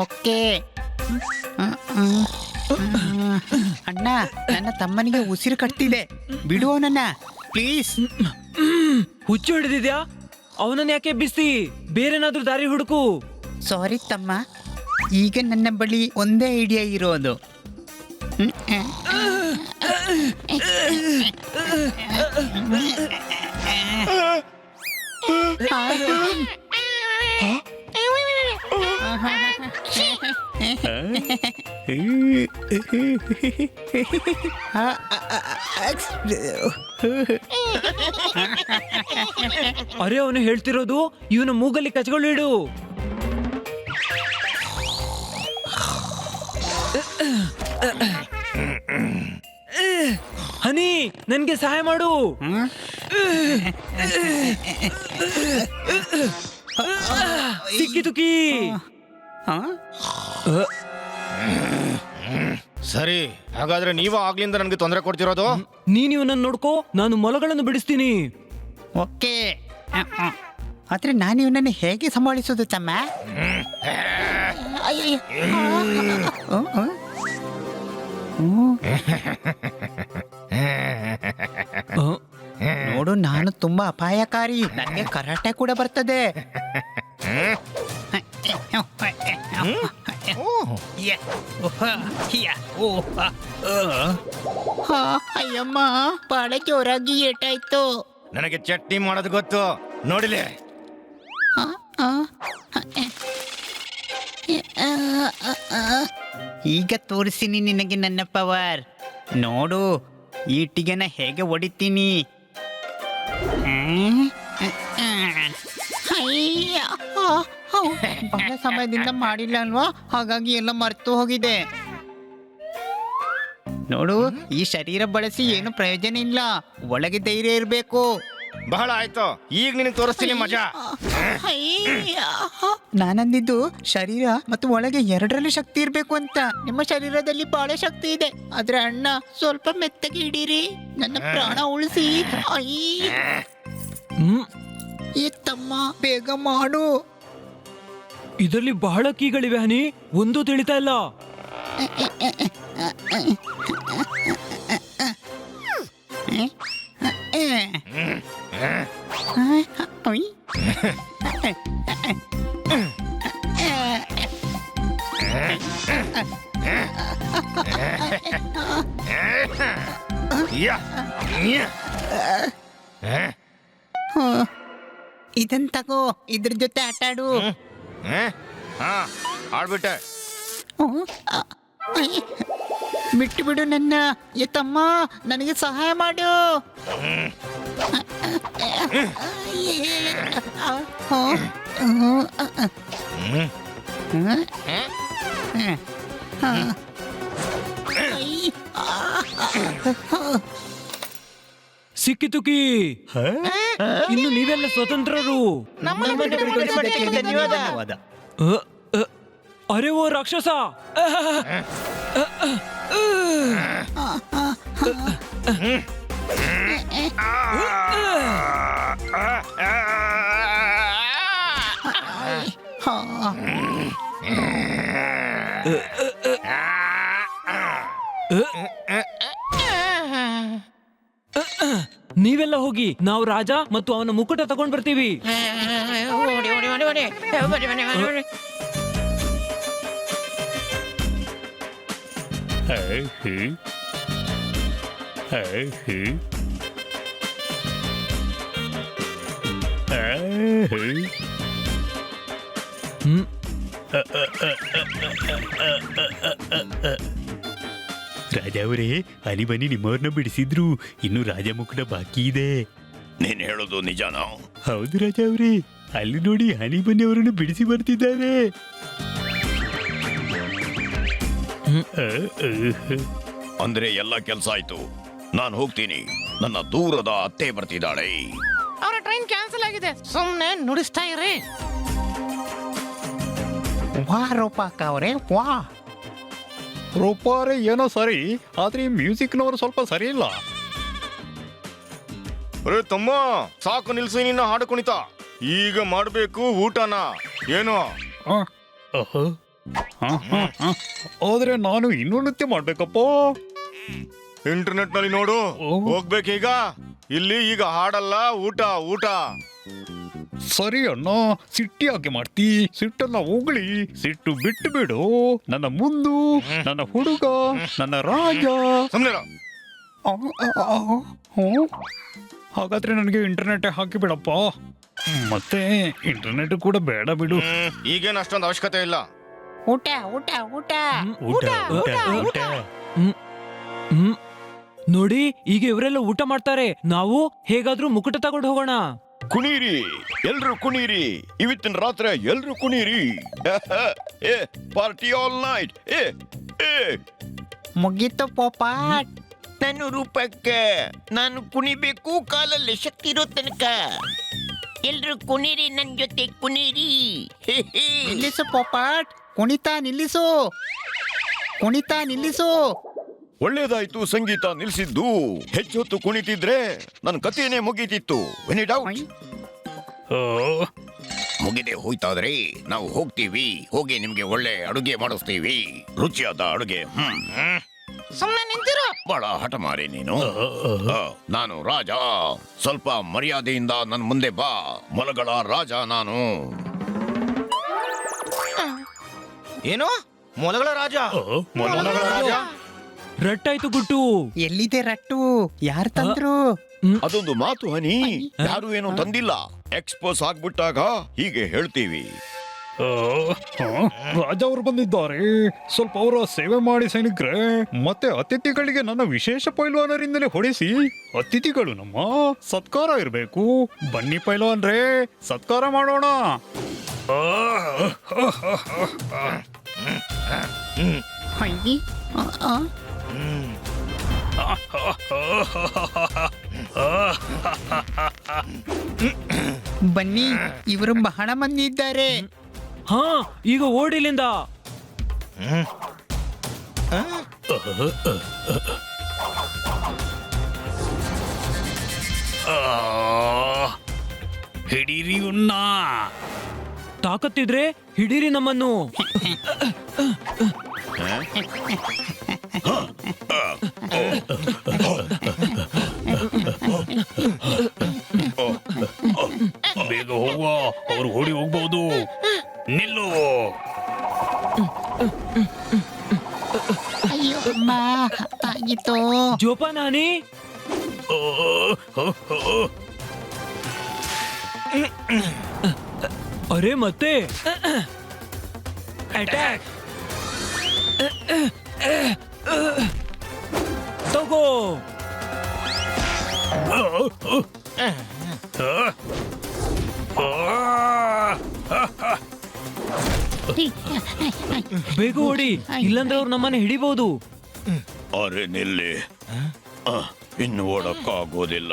ಓಕೆ. ಅಣ್ಣ, ನನ್ನ ತಮ್ಮನಿಗೆ ಉಸಿರು ಕಟ್ತಿದೆ, ಬಿಡು ಅವನನ್ನ ಪ್ಲೀಸ್. ಹುಚ್ಚು ಹಿಡಿದಿದ್ಯಾ? ಅವನನ್ನ ಯಾಕೆ ಎಬ್ಬಿಸ್ತಿ? ಬೇರೆನಾದ್ರೂ ದಾರಿ ಹುಡುಕು. ಸಾರಿ ತಮ್ಮ, ಈಗ ನನ್ನ ಬಳಿ ಒಂದೇ ಐಡಿಯಾ ಇರೋದು. ಅರೆ, ಅವನು ಹೇಳ್ತಿರೋದು ಇವನ ಮೂಗಲ್ಲಿ ಕಚ್ಗಳು ಇಡು. ಹನಿ, ನನ್ಗೆ ಸಹಾಯ ಮಾಡು. ಸಿಕ್ಕಿತುಕಿ. ಸರಿ, ಹಾಗಾದ್ರೆ ನೀವು ಆಗ್ಲಿಂದ ನನಗೆ ತೊಂದರೆ ಕೊಡ್ತಿರೋದು? ನೀನ್ ಇವನನ್ನು ನೋಡ್ಕೋ, ನಾನು ಮೊಲಗಳನ್ನು ಬಿಡಿಸ್ತೀನಿ. ಓಕೆ, ಆದ್ರೆ ನಾನು ಇವನನ್ನು ಹೇಗೆ ಸಂಭಾಳಿಸೋದು ತಮ್ಮ? ನೋಡು, ನಾನು ತುಂಬಾ ಅಪಾಯಕಾರಿ, ನನಗೆ ಕರಾಟೆ ಕೂಡ ಬರ್ತದೆ. ಅಯ್ಯಮ್ಮ, ಬಾಳ ಜೋರಾಗಿ ಏಟಾಯ್ತು. ನನಗೆ ಚಟ್ನಿ ಮಾಡೋದು ಗೊತ್ತು, ನೋಡಿಲೆ. ಈಗ ತೋರಿಸ್ತೀನಿ ನಿನಗೆ ನನ್ನ ಪವರ್. ನೋಡು, ಈ ಇಟ್ಟಿಗೆನ ಹೇಗೆ ಹೊಡಿತೀನಿ. ಬಹಳ ಸಮಯದಿಂದ ಮಾಡಿಲ್ಲ ಅಲ್ವಾ, ಹಾಗಾಗಿ ಎಲ್ಲ ಮರೆತು ಹೋಗಿದೆ. ನೋಡು, ಈ ಶರೀರ ಬಳಸಿ ಏನು ಪ್ರಯೋಜನ ಇಲ್ಲ, ಒಳಗೆ ಧೈರ್ಯ ಇರಬೇಕು. ಬಹಳ ಆಯ್ತು, ಈಗ ನಿನಗೆ ತೋರಿಸ್ತೀನಿ ಮಜಾ. ನಾನಂದಿದ್ದು ಶರೀರ ಮತ್ತು ಒಳಗೆ ಎರಡರಲ್ಲಿ ಶಕ್ತಿ ಇರ್ಬೇಕು ಅಂತ. ನಿಮ್ಮ ಶರೀರದಲ್ಲಿ ಬಹಳ ಶಕ್ತಿ ಇದೆ, ಆದ್ರೆ ಅಣ್ಣ ಸ್ವಲ್ಪ ಮೆತ್ತಗೆ ಹಿಡೀರಿ, ನನ್ನ ಪ್ರಾಣ ಉಳಿಸಿ. ಈ ತಮ್ಮ, ಬೇಗ ಮಾಡು. ಇದರಲ್ಲಿ ಬಹಳ ಕೀಗಳಿವೆ ಹನಿ, ಒಂದು ತಿಳಿತಾ ಇಲ್ಲ. ಇದನ್ ತಗೋ, ಇದ್ರ ಜೊತೆ ಆಟಾಡು. ಆಡ್ಬಿಟ್ಟೆ. ಬಿಟ್ಟು ಬಿಡು ನನ್ನ. ಏ ತಮ್ಮ, ನನಗೆ ಸಹಾಯ ಮಾಡು. ಸಿಕ್ಕಿತುಕಿ. ಇನ್ನು ನೀವೆಲ್ಲ ಸ್ವತಂತ್ರರು. ಧನ್ಯವಾದ. ಅರೆ ಓ ರಾಕ್ಷಸ! ನೀವೆಲ್ಲ ಹೋಗಿ, ನಾವು ರಾಜ ಮತ್ತು ಅವನ ಮುಕುಟ ತಗೊಂಡ್ ಬರ್ತೀವಿ. ರಾಜ ಅವರೇ, ಅಲ್ಲಿ ಬನ್ನಿ, ನಿಮ್ಮವ್ರನ್ನ ಬಿಡಿಸಿದ್ರು, ಇನ್ನು ರಾಜ ಮುಕುಟ ಬಾಕಿ ಇದೆ. ನೀನ್ ಹೇಳೋದು ನಿಜಾನಾ? ಹೌದು ರಾಜ ಅವರೇ, ಅಲ್ಲಿ ನೋಡಿ, ಹನಿ ಬನ್ನಿ ಅವರನ್ನು ಬಿಡಿಸಿ ಬರ್ತಿದ್ದಾರೆ. ಅಂದ್ರೆ ಎಲ್ಲ ಕೆಲ್ಸ ಆಯ್ತು, ನಾನು ಹೋಗ್ತೀನಿ. ನನ್ನ ದೂರದ ಅತ್ತೆ ಬರ್ತಿದ್ದಾಳೆ. ಅವರ ಟ್ರೈನ್ ಕ್ಯಾನ್ಸಲ್ ಆಗಿದೆ, ಸುಮ್ನೆ ನುಡಿಸ್ತಾ ಇರಿ. ವಾ ರೂಪಾಕ ಅವರೇ, ವಾ. ರೂಪಾರೆ ಏನೋ ಸರಿ, ಆದ್ರೆ ಈ ಮ್ಯೂಸಿಕ್ನವರು ಸ್ವಲ್ಪ ಸರಿ ಇಲ್ಲ. ಅರೆ ತಮ್ಮ, ಸಾಕು ನಿಲ್ಸಿ ನಿನ್ನ ಹಾಡು ಕುಣಿತ. ಈಗ ಮಾಡ್ಬೇಕು ಊಟನ. ಏನು? ಆದ್ರೆ ನಾನು ಇನ್ನೂ ನೃತ್ಯ ಮಾಡ್ಬೇಕಪ್ಪ. ಇಂಟರ್ನೆಟ್ ನಲ್ಲಿ ನೋಡು. ಹೋಗ್ಬೇಕೀಗ. ಇಲ್ಲಿ ಈಗ ಹಾಡಲ್ಲ, ಊಟ ಊಟ. ಸರಿ ಅಣ್ಣ, ಸಿಟ್ಟಿ ಯಾಕೆ ಮಾಡ್ತಿ? ಸಿಟ್ಟನ್ನ ಹೋಗ್ಲಿ, ಸಿಟ್ಟು ಬಿಟ್ಟು ಬಿಡು. ನನ್ನ ಮುಂದು, ನನ್ನ ಹುಡುಗ, ನನ್ನ ರಾಜ. ಸುಮ್ನಿರ. ಹಾಗಾದ್ರೆ ನನಗೆ ಇಂಟರ್ನೆಟ್ ಹಾಕಿ ಬಿಡಪ್ಪ. ಮತ್ತೆ ಇಂಟರ್ನೆಟ್ ಕೂಡ ಬೇಡ ಬಿಡು. ಈಗೇನು ಅಷ್ಟೊಂದು ಅವಶ್ಯಕತೆ ಇಲ್ಲ. ಊಟ ಊಟ ಊಟ ಊಟ ಊಟ ಊಟ. ನೋಡಿ, ಈಗ ಇವರೆಲ್ಲ ಊಟ ಮಾಡ್ತಾರೆ. ನಾವು ಹೇಗಾದ್ರೂ ಮುಕುಟ ತಗೊಂಡು ಹೋಗೋಣ. ಕುಣೀರಿ, ಎಲ್ರು ಕುಣೀರಿ. ಇವತ್ತಿನ ರಾತ್ರಿ ಎಲ್ರು ಕುಣೀರಿ. ಏ ಪಾರ್ಟಿ ಆಲ್ ನೈಟ್. ಮುಗೀತು ಪೋಪಾಟ್. ನಾನು ರೂಪಕ್ಕೆ ನಾನು ಕುಣಿಬೇಕು, ಕಾಲಲ್ಲಿ ಶಕ್ತಿ ಇರೋ ತನಕ. ಎಲ್ರು ಕುಣೀರಿ, ನನ್ ಜೊತೆ ಕುಣೀರಿ. ನಿಲ್ಲಿಸು ಪೋಪಾಟ್, ಕುಣಿತಾ ನಿಲ್ಲಿಸು, ಕುಣಿತಾ ನಿಲ್ಲಿಸು. ಒಳ್ಳೇದಾಯ್ತು ಸಂಗೀತ ನಿಲ್ಸಿದ್ದು. ಹೆಚ್ಚೊತ್ತು ಕುಣಿತಿದ್ರೆ ನನ್ನ ಕಥೆನೇ ಮುಗೀತಿತ್ತು. Any doubt? ಮುಗಿದೆ ಹೋಯ್ತಾದ್ರೆ ನಾವು ಹೋಗ್ತೀವಿ. ಹೋಗಿ ನಿಮ್ಗೆ ಒಳ್ಳೆ ಅಡುಗೆ ಮಾಡಿಸ್ತೀವಿ, ರುಚಿಯಾದ ಅಡುಗೆ. ಸುಮ್ನೆ ನಿಂತಿರೋ. ಬಹಳ ಹಠ ಮಾರಿ ನೀನು. ನಾನು ರಾಜ, ಸ್ವಲ್ಪ ಮರ್ಯಾದೆಯಿಂದ ನನ್ನ ಮುಂದೆ ಬಾ. ಮೊಲಗಳ ರಾಜ ನಾನು. ಏನು? ಮೊಲಗಳ ರಾಜ? ಮೊಲಗಳ ರಾಜ? ರಟ್ಟಾಯ್ತು ಗುಟ್ಟು. ಎಲ್ಲಿದೆ ರಟ್ಟು? ಯಾರು ತಂದ್ರು? ಅದೊಂದು ಮಾತು ಹನಿ, ಯಾರು ಏನೋ ತಂದಿಲ್ಲ. ಎಕ್ಸ್ಪೋಸ್ ಆಗ್ಬಿಟ್ಟಾಗ ಹೀಗೆ ಹೇಳ್ತೀವಿ. ರಾಜ ಅವರು ಬಂದಿದ್ದಾರೆ, ಸ್ವಲ್ಪ ಅವರ ಸೇವೆ ಮಾಡಿ ಸೈನಿಕ್ರೆ. ಮತ್ತೆ ಅತಿಥಿಗಳಿಗೆ ನನ್ನ ವಿಶೇಷ ಪೈಲ್ವಾನರಿಂದಲೇ ಹೊಡಿಸಿ. ಅತಿಥಿಗಳು ನಮ್ಮ ಸತ್ಕಾರ ಇರಬೇಕು. ಬನ್ನಿ ಪೈಲ್ವಾನ್ರೇ, ಸತ್ಕಾರ ಮಾಡೋಣ. ಅಯ್ಯಿ, ಬನ್ನಿ, ಇವರು ಬಹಳ ಮಂದಿ ಇದ್ದಾರೆ. ಹಾ, ಈಗ ಓಡಿಲಿಂದ. ಹಿಡೀರಿ ಉನ್ನ. ತಾಕತ್ತಿದ್ರೆ ಹಿಡೀರಿ ನಮ್ಮನ್ನು. ಬೇಗ ಹೋಗುವ, ಅವ್ರು ಓಡಿ ಹೋಗ್ಬಹುದು. ನಿಲ್ಲು. ಅಯ್ಯೋ ಅಮ್ಮ, ಆಗಿತ್ತು. ಜೋಪಾನಾನಿ. ಅರೆ ಮತ್ತೆ ಅಟ್ಯಾಕ್. ತಗೋ. ಬೇಗ ಓಡಿ, ಇಲ್ಲಂದ್ರೆ ಅವ್ರು ನಮ್ಮನ್ನ ಹಿಡಿಬಹುದು. ಅರೆ ನಿಲ್ಲಿ, ಇನ್ನು ಓಡಕ್ಕಾಗೋದಿಲ್ಲ.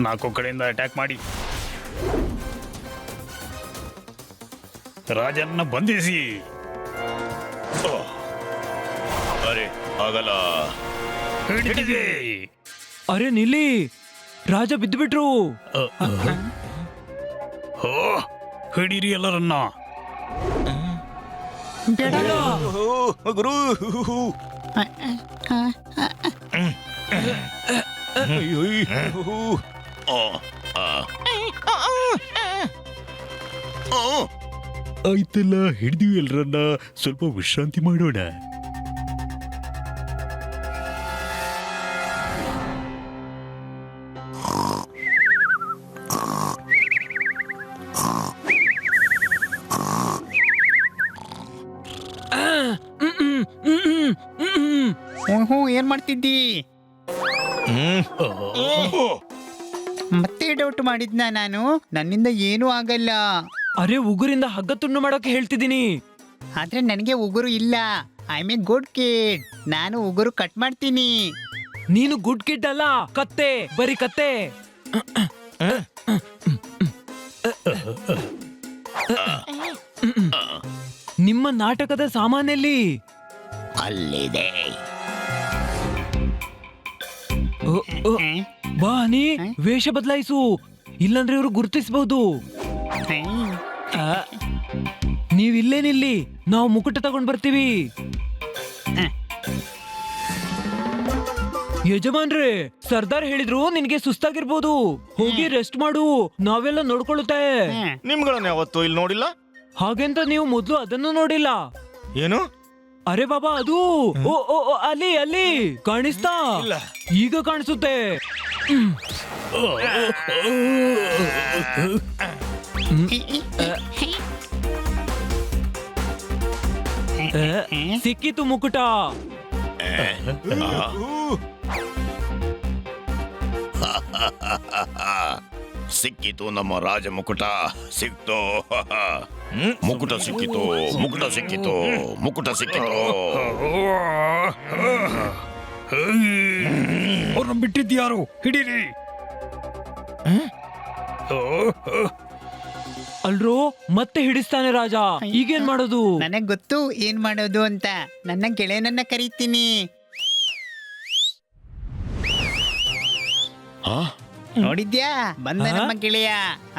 ನಾಲ್ಕು ಕಡೆಯಿಂದ ಅಟ್ಯಾಕ್ ಮಾಡಿ ರಾಜನ್ನ ಬಂಧಿಸಿ. ಅರೆ ಆಗಲ್ಲ. ಅರೆ ನಿಲ್ಲಿ, ರಾಜ ಬಿದ್ದು ಬಿಟ್ರು. ಹಿಡೀರಿ ಎಲ್ಲರನ್ನ. ಗುರು, ಆಯ್ತಲ್ಲ, ಹಿಡಿದಿವಿ ಎಲ್ರನ್ನ. ಸ್ವಲ್ಪ ವಿಶ್ರಾಂತಿ ಮಾಡೋಣ. ಓಹೋ, ಏನ್ ಮಾಡ್ತಿದ್ದಿ? ಮತ್ತೆ ಡೌಟ್ ಮಾಡಿದ್ನ ನಾನು? ನನ್ನಿಂದ ಏನೂ ಆಗಲ್ಲ. ಅರೆ ಉಗುರಿಂದ ಹಗ್ಗ ತುಂಡು ಮಾಡೋಕೆ ಹೇಳ್ತಿದ್ದೀನಿ. ಆದ್ರೆ ನನಗೆ ಉಗುರು ಇಲ್ಲ. I am A good kid. ನಾನು ಉಗುರು ಕಟ್ ಮಾಡ್ತೀನಿ. ನೀನು ಗುಡ್ ಕಿಡ್ ಅಲ್ಲ, ಕತ್ತೆ, ಬರೀ ಕತ್ತೆ. ನಿಮ್ಮ ನಾಟಕದ ಸಾಮಾನಲ್ಲಿ ಅಲ್ಲಿದೆ. ಬಾ ಹನಿ, ವೇಷ ಬದಲಾಯಿಸು, ಇಲ್ಲಂದ್ರೆ ಇವ್ರು ಗುರುತಿಸಬಹುದು. ನೀವ್ ಇಲ್ಲೇ ನಿಲ್ಲಿ, ನಾವು ಮುಕುಟ ತಗೊಂಡ್ ಬರ್ತೀವಿ. ಯಜಮಾನ್ರೆ, ಸರ್ದಾರ್ ಹೇಳಿದ್ರು ನಿನ್ಗೆ ಸುಸ್ತಾಗಿರ್ಬೋದು, ಹೋಗಿ ರೆಸ್ಟ್ ಮಾಡು, ನಾವೆಲ್ಲ ನೋಡ್ಕೊಳ್ಳುತ್ತೆ. ನಿಮ್ಗಳನ್ನ ಯಾವತ್ತೂ ಇಲ್ಲಿ ನೋಡಿಲ್ಲ. ಹಾಗೆಂತ ನೀವು ಮೊದ್ಲು ಅದನ್ನು ನೋಡಿಲ್ಲ? ಏನು? ಅರೆ ಬಾಬಾ, ಅದು ಓ ಓ ಓ, ಅಲ್ಲಿ ಅಲ್ಲಿ ಕಾಣಿಸ್ತಾ? ಈಗ ಕಾಣಿಸುತ್ತೆ. ಸಿಕ್ಕಿತು ಮುಕುಟ. ಸಿಕ್ಕಿತು ನಮ್ಮ ರಾಜ ಮುಕುಟ, ಸಿಕ್ತು. ಮುಕುಟ ಸಿಕ್ಕಿತು, ಮುಕುಟ ಸಿಕ್ಕಿತು, ಮುಕುಟ ಸಿಕ್ಕಿತು. ಅವ್ರನ್ನ ಬಿಟ್ಟಿದ್ಯಾರು? ಹಿಡೀರಿ. ಅಲ್ರೋ, ಮತ್ತೆ ಹಿಡಿಸ್ತಾನೆ ರಾಜ. ಈಗೇನ್ ಮಾಡೋದು? ನನಗ್ ಗೊತ್ತು ಏನ್ ಮಾಡೋದು ಅಂತ. ನನ್ನ ಗೆಳೆಯನನ್ನ ಕರೀತೀನಿ. ನೋಡಿದ್ಯಾ, ಬಂದ ನಮ್ಮ ಗೆಳೆಯ.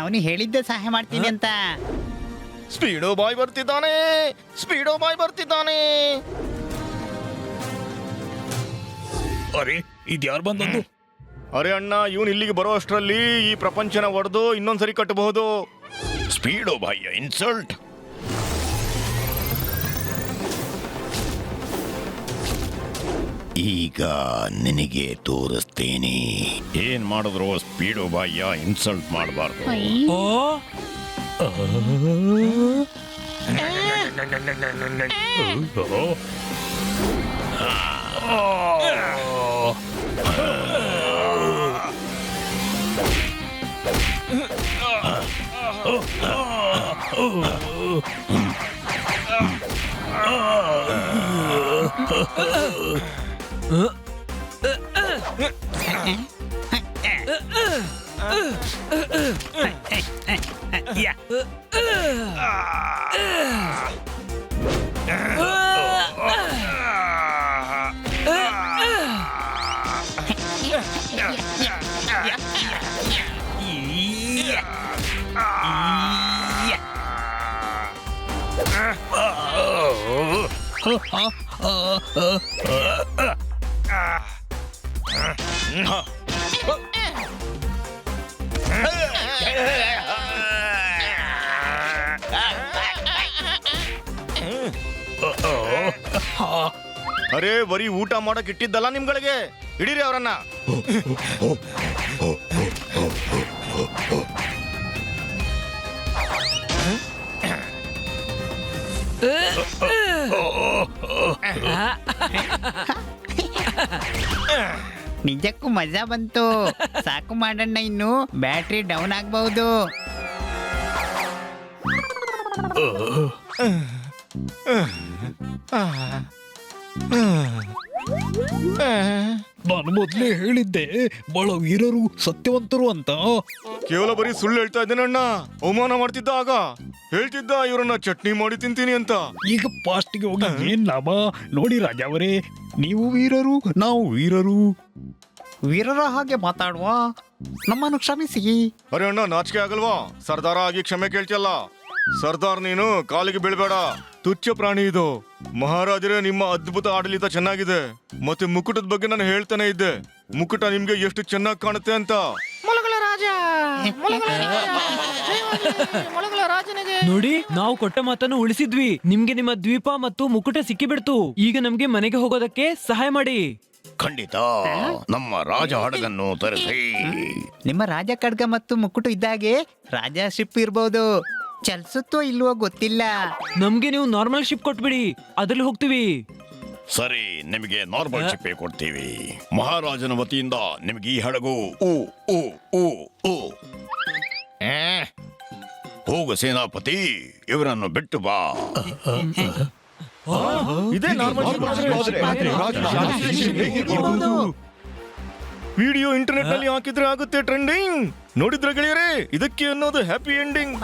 ಅವನು ಹೇಳಿದ್ದ ಸಹಾಯ ಮಾಡ್ತೀನಿ ಅಂತ. ಸ್ಪೀಡೋ ಬಾಯ್ ಬರ್ತಿದ್ದಾನೆ, ಸ್ಪೀಡೋ ಬಾಯ್ ಬರ್ತಿದ್ದಾನೆ. ಅರೆ, ಇದ್ಯಾರು ಬಂದದ್ದು? ಅರೆ ಅಣ್ಣ, ಇವನು ಇಲ್ಲಿಗೆ ಬರೋ ಅಷ್ಟರಲ್ಲಿ ಈ ಪ್ರಪಂಚನ ಒಡೆದು ಇನ್ನೊಂದ್ಸರಿ ಕಟ್ಟಬಹುದು. ಸ್ಪೀಡೋ ಬಾಯ್ಯ ಇನ್ಸಲ್ಟ್. ಈಗ ನಿನಗೆ ತೋರಿಸ್ತೇನೆ ಏನ್ ಮಾಡಿದ್ರು ಸ್ಪೀಡೋ ಬಾಯ್ಯ ಇನ್ಸಲ್ಟ್ ಮಾಡಬಾರ್ದು. ಓ, ಅರೆ, ಬರೀ ಊಟ ಮಾಡಕ್ ಇಟ್ಟಿದ್ದಲ್ಲ ನಿಮ್ಗಳಿಗೆ. ಹಿಡೀರಿ ಅವರನ್ನ. ನಿಜಕ್ಕೂ ಮಜಾ ಬಂತು. ಸಾಕು ಮಾಡೋಣ, ಇನ್ನು ಬ್ಯಾಟ್ರಿ ಡೌನ್ ಆಗ್ಬಹುದು. ನಾನು ಮೊದ್ಲೇ ಹೇಳಿದ್ದೆ, ಬಹಳ ವೀರರು ಸತ್ಯವಂತರು ಅಂತ. ಕೇವಲ ಬರೀ ಸುಳ್ಳು ಹೇಳ್ತಾ ಇದ್ದೇನಣ್ಣ. ಅವಮಾನ ಮಾಡ್ತಿದ್ದ ಆಗ. ಹೇಳ್ತಿದ್ದ ಇವರನ್ನ ಚಟ್ನಿ ಮಾಡಿ ತಿಂತೀನಿ ಅಂತ. ಈಗ ಪಾಸ್ಟ್ಗೆ ಹೋಗಿ ಏನ್ ಲಾಭ? ನೋಡಿ ರಾಜ ಅವರೇ, ನೀವು ವೀರರು, ನಾವು ವೀರರು. ವೀರರ ಹಾಗೆ ಮಾತಾಡುವ, ನಮ್ಮನ್ನು ಕ್ಷಮಿಸಿ. ಅರೆ ಅಣ್ಣ, ನಾಚಿಕೆ ಆಗಲ್ವಾ? ಸರ್ದಾರ ಆಗಿ ಕ್ಷಮೆ ಕೇಳ್ತಿಯಲ್ಲ. ಸರ್ದಾರ್, ನೀನು ಕಾಲಿಗೆ ಬೀಳ್ಬೇಡ. ತುಚ್ಛ ಪ್ರಾಣಿ ಇದು. ಮಹಾರಾಜರೇ, ನಿಮ್ಮ ಅದ್ಭುತ ಆಡಳಿತ ಚೆನ್ನಾಗಿದೆ. ಮತ್ತೆ ಮುಕುಟದ ಬಗ್ಗೆ ನಾನು ಹೇಳ್ತಾನೆ ಇದ್ದೆ. ಮುಕುಟ ನಿಮ್ಗೆ ಎಷ್ಟು ಚೆನ್ನಾಗಿ ಕಾಣುತ್ತೆ ಅಂತ. ಮೊಲಗಳ ರಾಜ, ಮೊಲಗಳ ರಾಜ, ಮೊಲಗಳ ರಾಜನಿಗೆ. ನೋಡಿ, ನಾವು ಕೊಟ್ಟ ಮಾತನ್ನು ಉಳಿಸಿದ್ವಿ. ನಿಮ್ಗೆ ನಿಮ್ಮ ದ್ವೀಪ ಮತ್ತು ಮುಕುಟ ಸಿಕ್ಕಿಬಿಡ್ತು. ಈಗ ನಮ್ಗೆ ಮನೆಗೆ ಹೋಗೋದಕ್ಕೆ ಸಹಾಯ ಮಾಡಿ. ಖಂಡಿತ ನಮ್ಮ ರಾಜ ಹಡಗನ್ನು ತರಿಸಿ. ನಿಮ್ಮ ರಾಜ ಖಡ್ಗ ಮತ್ತು ಮುಕ್ಕುಟು ಇದ್ದಾಗೆ ರಾಜ ಶಿಪ್ ಇರ್ಬೋದು. ಚಲಿಸುತ್ತೋ ಇಲ್ವೋ ಗೊತ್ತಿಲ್ಲ. ನಮ್ಗೆ ನೀವು ನಾರ್ಮಲ್ ಶಿಪ್ ಕೊಟ್ಬಿಡಿ, ಅದ್ರಲ್ಲಿ ಹೋಗ್ತೀವಿ. ಸರಿ, ನಿಮಗೆ ನಾರ್ಮಲ್ ಚಿಪ್ಪೆ ಕೊಡ್ತೀವಿ. ಮಹಾರಾಜನ ವತಿಯಿಂದ ನಿಮಗೆ ಈ ಹಡಗು. ಓ ಓ ಓ ಓ ಹೋಗು ಸೇನಾಪತಿ, ಇವರನ್ನು ಬಿಟ್ಟು ಬಾ. ಇದೇ ವಿಡಿಯೋ ಇಂಟರ್ನೆಟ್ ನಲ್ಲಿ ಹಾಕಿದ್ರೆ ಆಗುತ್ತೆ ಟ್ರೆಂಡಿಂಗ್. ನೋಡಿದ್ರೆ ಗೆಳೆಯರೇ, ಇದಕ್ಕೆ ಅನ್ನೋದು ಹ್ಯಾಪಿ ಎಂಡಿಂಗ್.